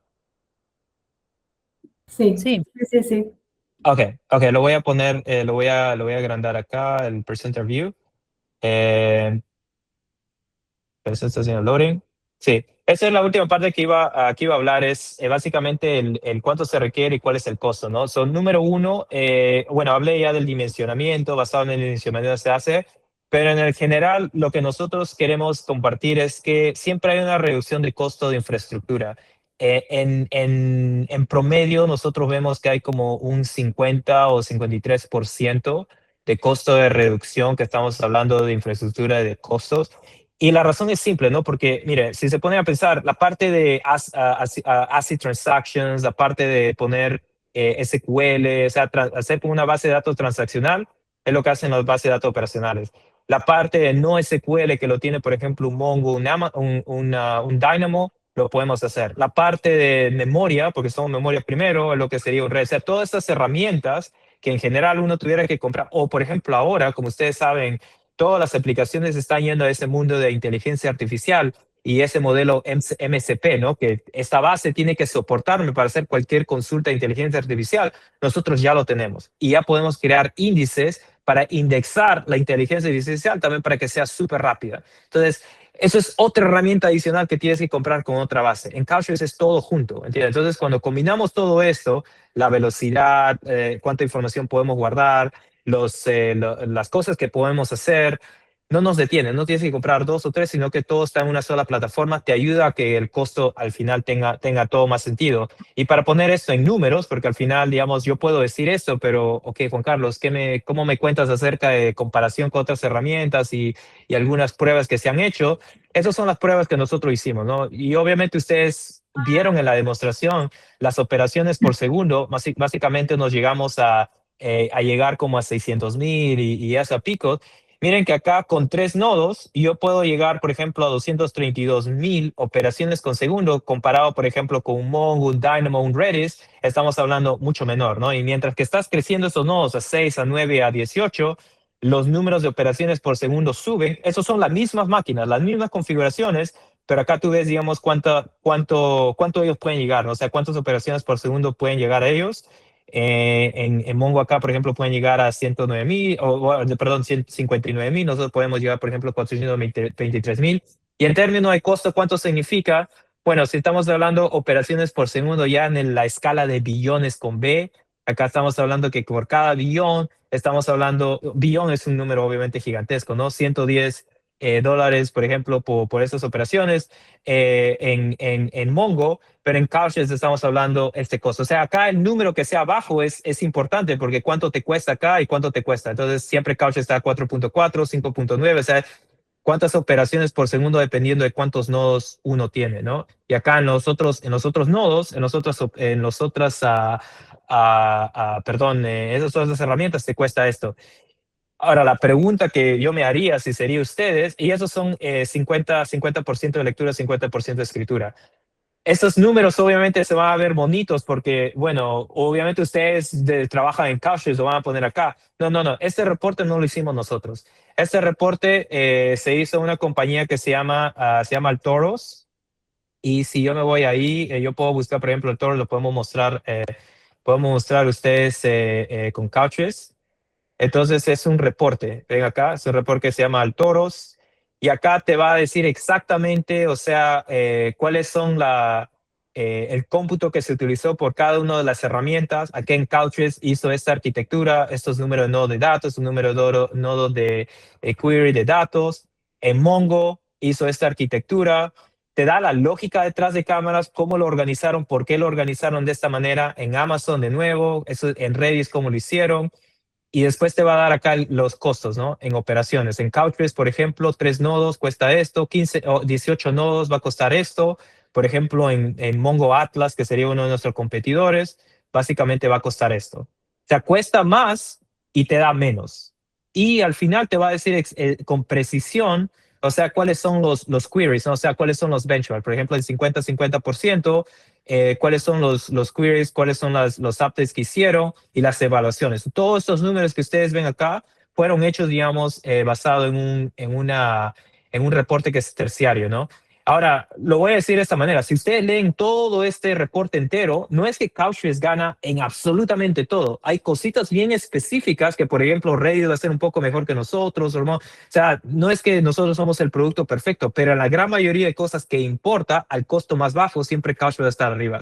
Sí,
Sí,
sí, sí.
Ok, lo voy a poner, lo voy a agrandar acá, el presenter view. Eso está haciendo loading. Sí, esa es la última parte que iba a hablar, es básicamente el cuánto se requiere y cuál es el costo, ¿no? Número uno, bueno, hablé ya del dimensionamiento, basado en el dimensionamiento se hace, pero en el general lo que nosotros queremos compartir es que siempre hay una reducción de costo de infraestructura. En promedio, nosotros vemos que hay como un 50 o 53% de costo de reducción, que estamos hablando de infraestructura de costos. Y la razón es simple, ¿no? Porque, mire, si se pone a pensar, la parte de ACID transactions, la parte de poner SQL, o sea, hacer como una base de datos transaccional, es lo que hacen las bases de datos operacionales. La parte de no SQL, que lo tiene, por ejemplo, un Mongo, un Dynamo, lo podemos hacer. La parte de memoria, porque somos memoria primero, es lo que sería un red. O sea, todas estas herramientas que en general uno tuviera que comprar, o por ejemplo ahora, como ustedes saben, todas las aplicaciones están yendo a ese mundo de inteligencia artificial y ese modelo MCP, ¿no? Que esta base tiene que soportarme para hacer cualquier consulta de inteligencia artificial. Nosotros ya lo tenemos y ya podemos crear índices para indexar la inteligencia artificial también para que sea súper rápida. Entonces, eso es otra herramienta adicional que tienes que comprar con otra base. En Couchbase es todo junto, ¿entiendes? Entonces, cuando combinamos todo esto, la velocidad, cuánta información podemos guardar, las cosas que podemos hacer, no nos detienen, no tienes que comprar 2 o 3, sino que todo está en una sola plataforma, te ayuda a que el costo al final tenga todo más sentido. Y para poner esto en números, porque al final, digamos, yo puedo decir esto, pero, ok, Juan Carlos, ¿cómo me cuentas acerca de comparación con otras herramientas y algunas pruebas que se han hecho? Esas son las pruebas que nosotros hicimos, ¿no? Y obviamente ustedes vieron en la demostración las operaciones por segundo, básicamente nos llegamos a llegar como a 600,000 y eso a picos. Miren que acá con 3 nodos yo puedo llegar, por ejemplo, a 232,000 operaciones con segundo, comparado, por ejemplo, con un Mongo, un Dynamo, un Redis, estamos hablando mucho menor, ¿no? Y mientras que estás creciendo esos nodos a 6, a 9, a 18, los números de operaciones por segundo suben. Esos son las mismas máquinas, las mismas configuraciones, pero acá tú ves, digamos, cuánto ellos pueden llegar, ¿no? O sea, cuántas operaciones por segundo pueden llegar a ellos. En Mongo acá, por ejemplo, pueden llegar a 109,000, perdón, 159,000. Nosotros podemos llegar, por ejemplo, a 423,000. Y en términos de costo, ¿cuánto significa? Bueno, si estamos hablando operaciones por segundo ya en la escala de billones con B, acá estamos hablando que por cada billón, estamos hablando, billón es un número obviamente gigantesco, ¿no? 110 dólares, por ejemplo, por estas operaciones en Mongo, pero en Couchbase estamos hablando este costo. O sea, acá el número que sea bajo es importante porque cuánto te cuesta acá y cuánto te cuesta. Entonces, siempre Couchbase está a 4.4, 5.9, o sea, cuántas operaciones por segundo dependiendo de cuántos nodos uno tiene, ¿no? Y acá en los otros nodos, esas otras herramientas te cuesta esto. Ahora, la pregunta que yo me haría, si sería ustedes, y esos son 50% de lectura, 50% de escritura. Estos números obviamente se van a ver bonitos porque, bueno, obviamente ustedes trabajan en Couchbase, lo van a poner acá. No. Este reporte no lo hicimos nosotros. Este reporte se hizo en una compañía que se llama Altoros. Y si yo me voy ahí, yo puedo buscar, por ejemplo, Altoros, lo podemos mostrar a ustedes con Couchbase. Entonces es un reporte, ven acá, es un reporte que se llama Altoros y acá te va a decir exactamente, o sea, cuáles son el cómputo que se utilizó por cada una de las herramientas. Aquí en Couchbase hizo esta arquitectura, estos números de nodo de datos, un número de nodo de query de datos. En Mongo hizo esta arquitectura. Te da la lógica detrás de cámaras, cómo lo organizaron, por qué lo organizaron de esta manera. En Amazon de nuevo, eso en Redis, cómo lo hicieron. Y después te va a dar acá los costos, ¿no? En operaciones. En Couchbase, por ejemplo, 3 nodos cuesta esto, 15 o 18 nodos va a costar esto. Por ejemplo, en Mongo Atlas, que sería uno de nuestros competidores, básicamente va a costar esto. O sea, cuesta más y te da menos. y al final te va a decir con precisión, o sea, cuáles son los queries, ¿no? O sea, cuáles son los benchmarks. Por ejemplo, el 50-50%, cuáles son los queries, cuáles son los updates que hicieron y las evaluaciones. Todos estos números que ustedes ven acá fueron hechos, digamos, basado en un reporte que es terciario, ¿no? Ahora, lo voy a decir de esta manera. Si ustedes leen todo este reporte entero, no es que Couchbase gana en absolutamente todo. Hay cositas bien específicas que, por ejemplo, Reddit va a ser un poco mejor que nosotros. O sea, no es que nosotros somos el producto perfecto, pero la gran mayoría de cosas que importa al costo más bajo, siempre Couchbase va a estar arriba.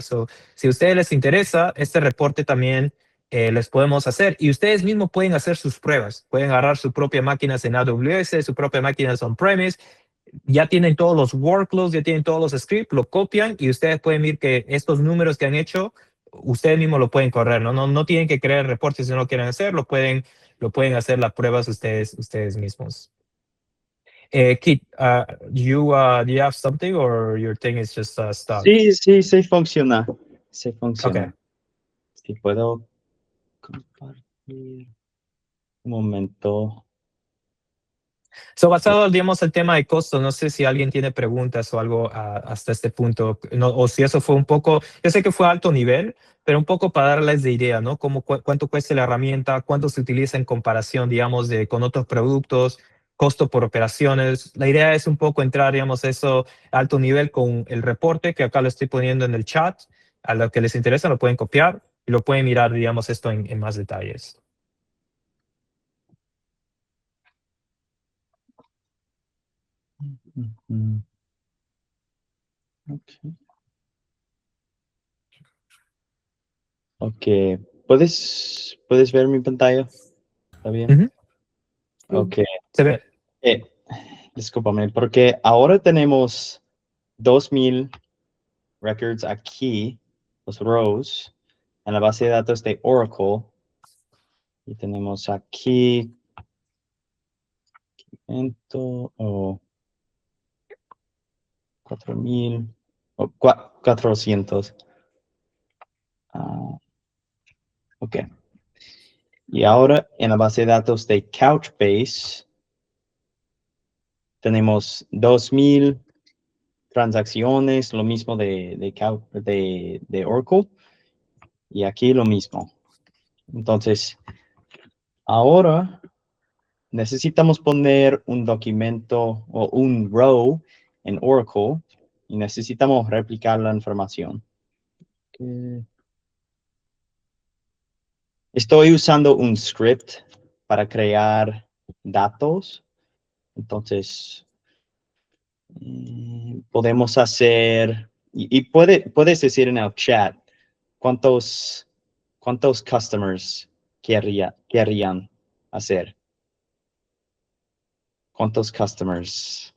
Si a ustedes les interesa, este reporte también les podemos hacer. Y ustedes mismos pueden hacer sus pruebas. Pueden agarrar sus propias máquinas en AWS, su propia máquina on-premise. Ya tienen todos los workloads, ya tienen todos los scripts, lo copian y ustedes pueden ver que estos números que han hecho, ustedes mismos lo pueden correr, ¿no? No tienen que crear reportes si no lo quieren hacer, lo pueden hacer las pruebas ustedes mismos. Kit, do you have something or your thing is just stuck?
Sí funciona. Sí funciona.
Okay.
Si puedo compartir un momento.
So, basado, digamos, el tema de costo, no sé si alguien tiene preguntas o algo hasta este punto, no, o si eso fue un poco, yo sé que fue alto nivel, pero un poco para darles de idea, ¿no? Cuánto cuesta la herramienta, cuánto se utiliza en comparación, digamos, con otros productos, costo por operaciones. La idea es un poco entrar, digamos, eso a alto nivel con el reporte que acá lo estoy poniendo en el chat. A los que les interesa lo pueden copiar y lo pueden mirar, digamos, esto en más detalles.
Ok. ¿Puedes ver mi pantalla? ¿Está bien?
Ujú.
Ok.
Se ve.
Discúlpame, porque ahora tenemos 2000 records aquí, los rows, en la base de datos de Oracle. Y tenemos aquí 4000 o 400. Ok. Y ahora en la base de datos de Couchbase tenemos 2000 transacciones, lo mismo de Oracle. Y aquí lo mismo. Entonces, ahora necesitamos poner un documento o un row en Oracle y necesitamos replicar la información. Estoy usando un script para crear datos. Entonces, podemos hacer, y puedes decir en el chat cuántos customers querrían hacer. ¿Cuántos customers?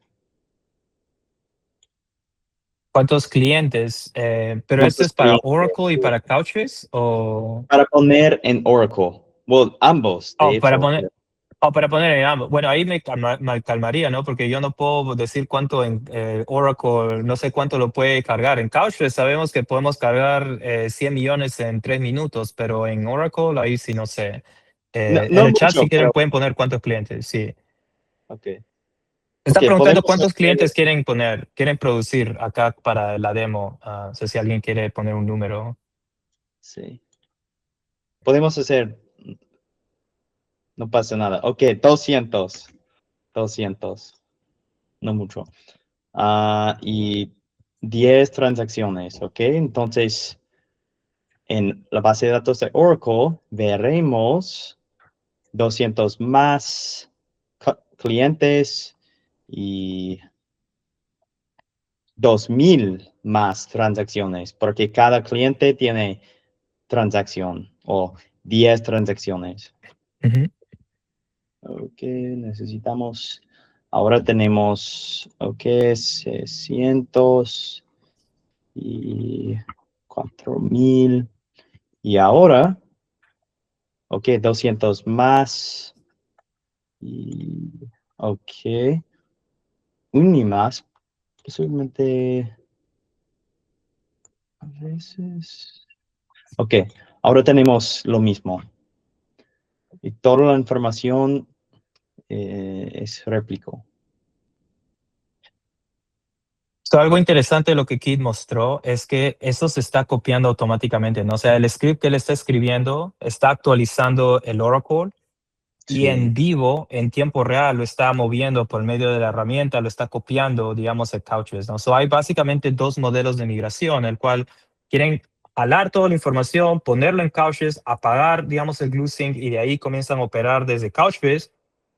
¿Cuántos clientes? ¿Pero esto
¿Cuántos
es para
clientes?
Oracle y para Couchbase o
Para poner en Oracle. Well, ambos, de
para
hecho.
poner para poner en ambos? Bueno, ahí me calmaría, ¿no? Porque yo no puedo decir cuánto en Oracle, no sé cuánto lo puede cargar. En Couchbase sabemos que podemos cargar 100 millones en 3 minutos, pero en Oracle ahí sí no sé. En
No
el chat
mucho,
si quieren
pero...
pueden poner cuántos clientes, sí.
Ok.
Está preguntando
Podemos
cuántos
hacer...
clientes quieren producir acá para la demo. No sé si alguien quiere poner un número.
Sí. Podemos hacer... No pasa nada. Ok, 200. No mucho. Y 10 transacciones, ¿ok? Entonces, en la base de datos de Oracle, veremos 200 más clientes y 2000 más transacciones, porque cada cliente tiene transacción o 10 transacciones.
Ujú.
Ok, necesitamos, ahora tenemos, ok, 600 y 4000. Y ahora, ok, 200 más. Y, ok, un y más, posiblemente a veces. Ok, ahora tenemos lo mismo. Y toda la información es réplico.
So, algo interesante de lo que Kid mostró es que eso se está copiando automáticamente, ¿no? O sea, el script que él está escribiendo está actualizando el Oracle y
Sí.
en vivo, en tiempo real, lo está moviendo por medio de la herramienta, lo está copiando, digamos, el Couchbase, ¿no? So, hay básicamente dos modelos de migración, el cual quieren jalar toda la información, ponerlo en Couchbase, apagar, digamos, el glue sync y de ahí comienzan a operar desde Couchbase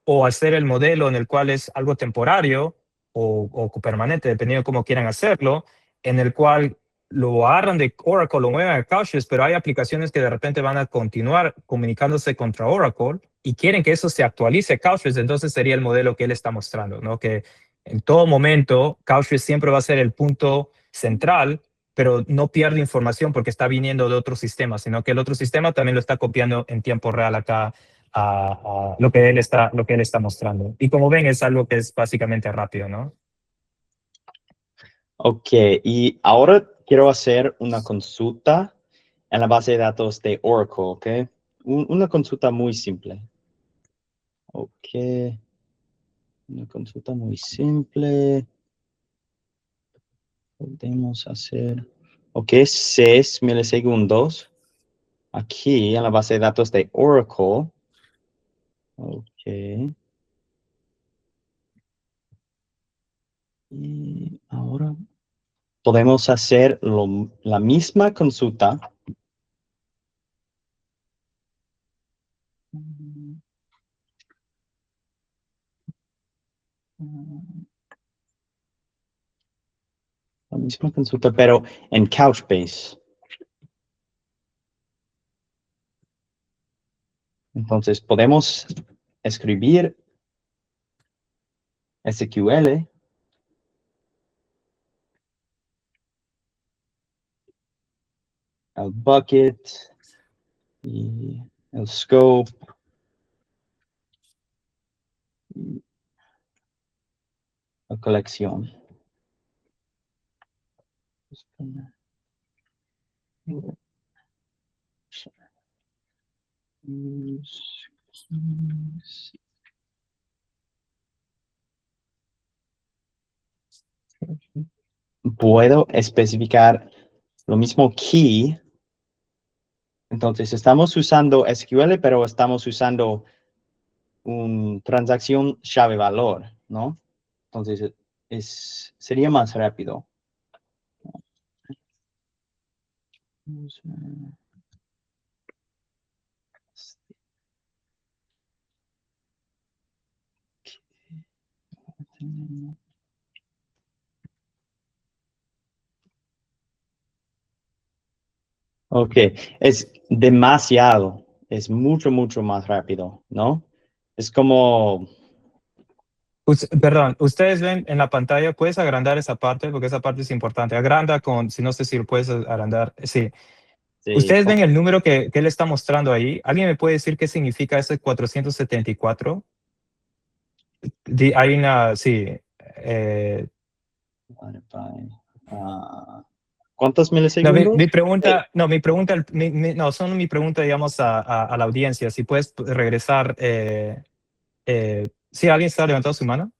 o hacer el modelo en el cual es algo temporario o permanente, dependiendo de cómo quieran hacerlo, en el cual lo agarran de Oracle, lo mueven a Couchbase, pero hay aplicaciones que de repente van a continuar comunicándose contra Oracle y quieren que eso se actualice a Couchbase, entonces sería el modelo que él está mostrando, ¿no? Que en todo momento Couchbase siempre va a ser el punto central, pero no pierde información porque está viniendo de otro sistema, sino que el otro sistema también lo está copiando en tiempo real acá a lo que él está mostrando. Y como ven, es algo que es básicamente rápido, ¿no?
Ok, y ahora quiero hacer una consulta en la base de datos de Oracle, ¿ok? Una consulta muy simple. Ok, una consulta muy simple. Podemos hacer, ok, 6 milisegundos aquí en la base de datos de Oracle. Ok. Y ahora podemos hacer la misma consulta. La misma consulta, pero en Couchbase. Entonces podemos escribir SQL el bucket y el scope y la colección. Puedo especificar lo mismo key. Entonces estamos usando SQL, pero estamos usando una transacción llave valor, ¿no? Entonces sería más rápido. Ok, es demasiado, es mucho, mucho más rápido, ¿no? Es como...
Perdón, ustedes ven en la pantalla, ¿puedes agrandar esa parte? Porque esa parte es importante. Agranda con, si no sé si lo puedes agrandar. Sí.
Sí,
Ustedes ven el número que él está mostrando ahí. ¿Alguien me puede decir qué significa ese 474? Hay una, sí.
¿Cuántos
No,
milisegundos?
mi pregunta, no, no, son mi pregunta, digamos, a la audiencia. Si puedes regresar. ¿Sí, alguien está levantando su mano?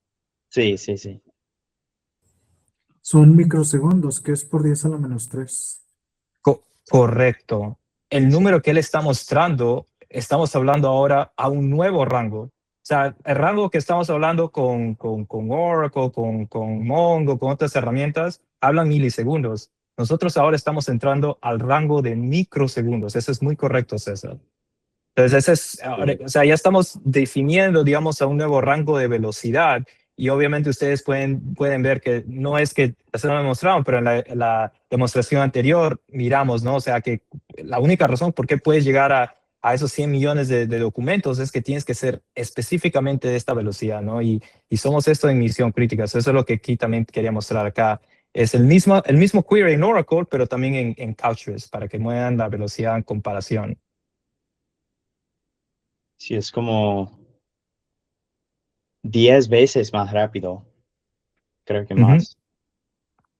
Sí, sí, sí.
Son microsegundos, que es por 10 a la menos 3.
Correcto. El número que él está mostrando, estamos hablando ahora a un nuevo rango. O sea, el rango que estamos hablando con Oracle, con Mongo, con otras herramientas, hablan milisegundos. Nosotros ahora estamos entrando al rango de microsegundos. Eso es muy correcto, César. Entonces, o sea, ya estamos definiendo, digamos, a un nuevo rango de velocidad y obviamente ustedes pueden ver que no es que se lo demostraron, pero en la demostración anterior miramos, ¿no? O sea, que la única razón por qué puedes llegar a esos 100 millones de documentos es que tienes que ser específicamente de esta velocidad, ¿no? Y somos esto en misión crítica. Eso es lo que aquí también quería mostrar acá. Es el mismo query en Oracle, pero también en Couchbase para que muevan la velocidad en comparación.
Sí, es como 10 veces más rápido. Creo que más.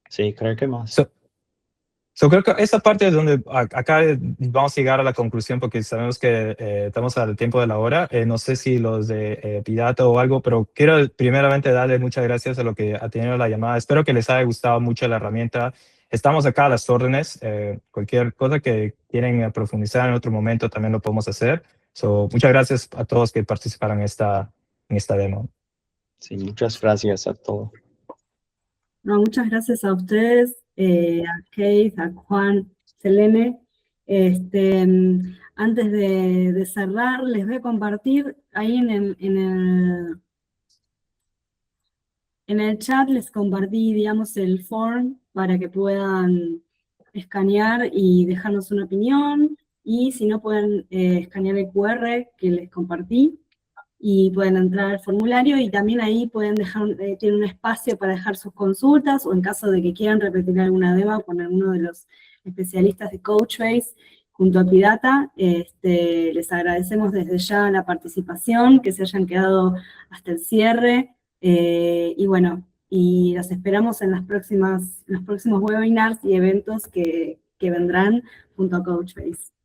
Sí, creo que más.
So, creo que esa parte es donde acá vamos a llegar a la conclusión porque sabemos que estamos al tiempo de la hora. No sé si los de Pidata o algo, pero quiero primeramente darle muchas gracias a lo que ha tenido la llamada. Espero que les haya gustado mucho la herramienta. Estamos acá a las órdenes. Cualquier cosa que quieren profundizar en otro momento también lo podemos hacer. So, muchas gracias a todos que participaron en esta demo.
Sí, muchas gracias a todos.
No, muchas gracias a ustedes, a Keith, a Juan, Selene. Antes de cerrar, les voy a compartir ahí en el chat, les compartí, digamos, el form para que puedan escanear y dejarnos una opinión. Y si no, pueden escanear el QR que les compartí y pueden entrar al formulario y también ahí pueden dejar, tienen un espacio para dejar sus consultas o en caso de que quieran repetir alguna demo con alguno de los especialistas de Coachbase junto a Pidata. Les agradecemos desde ya la participación, que se hayan quedado hasta el cierre y bueno, y los esperamos en los próximos webinars y eventos que vendrán junto a Coachbase.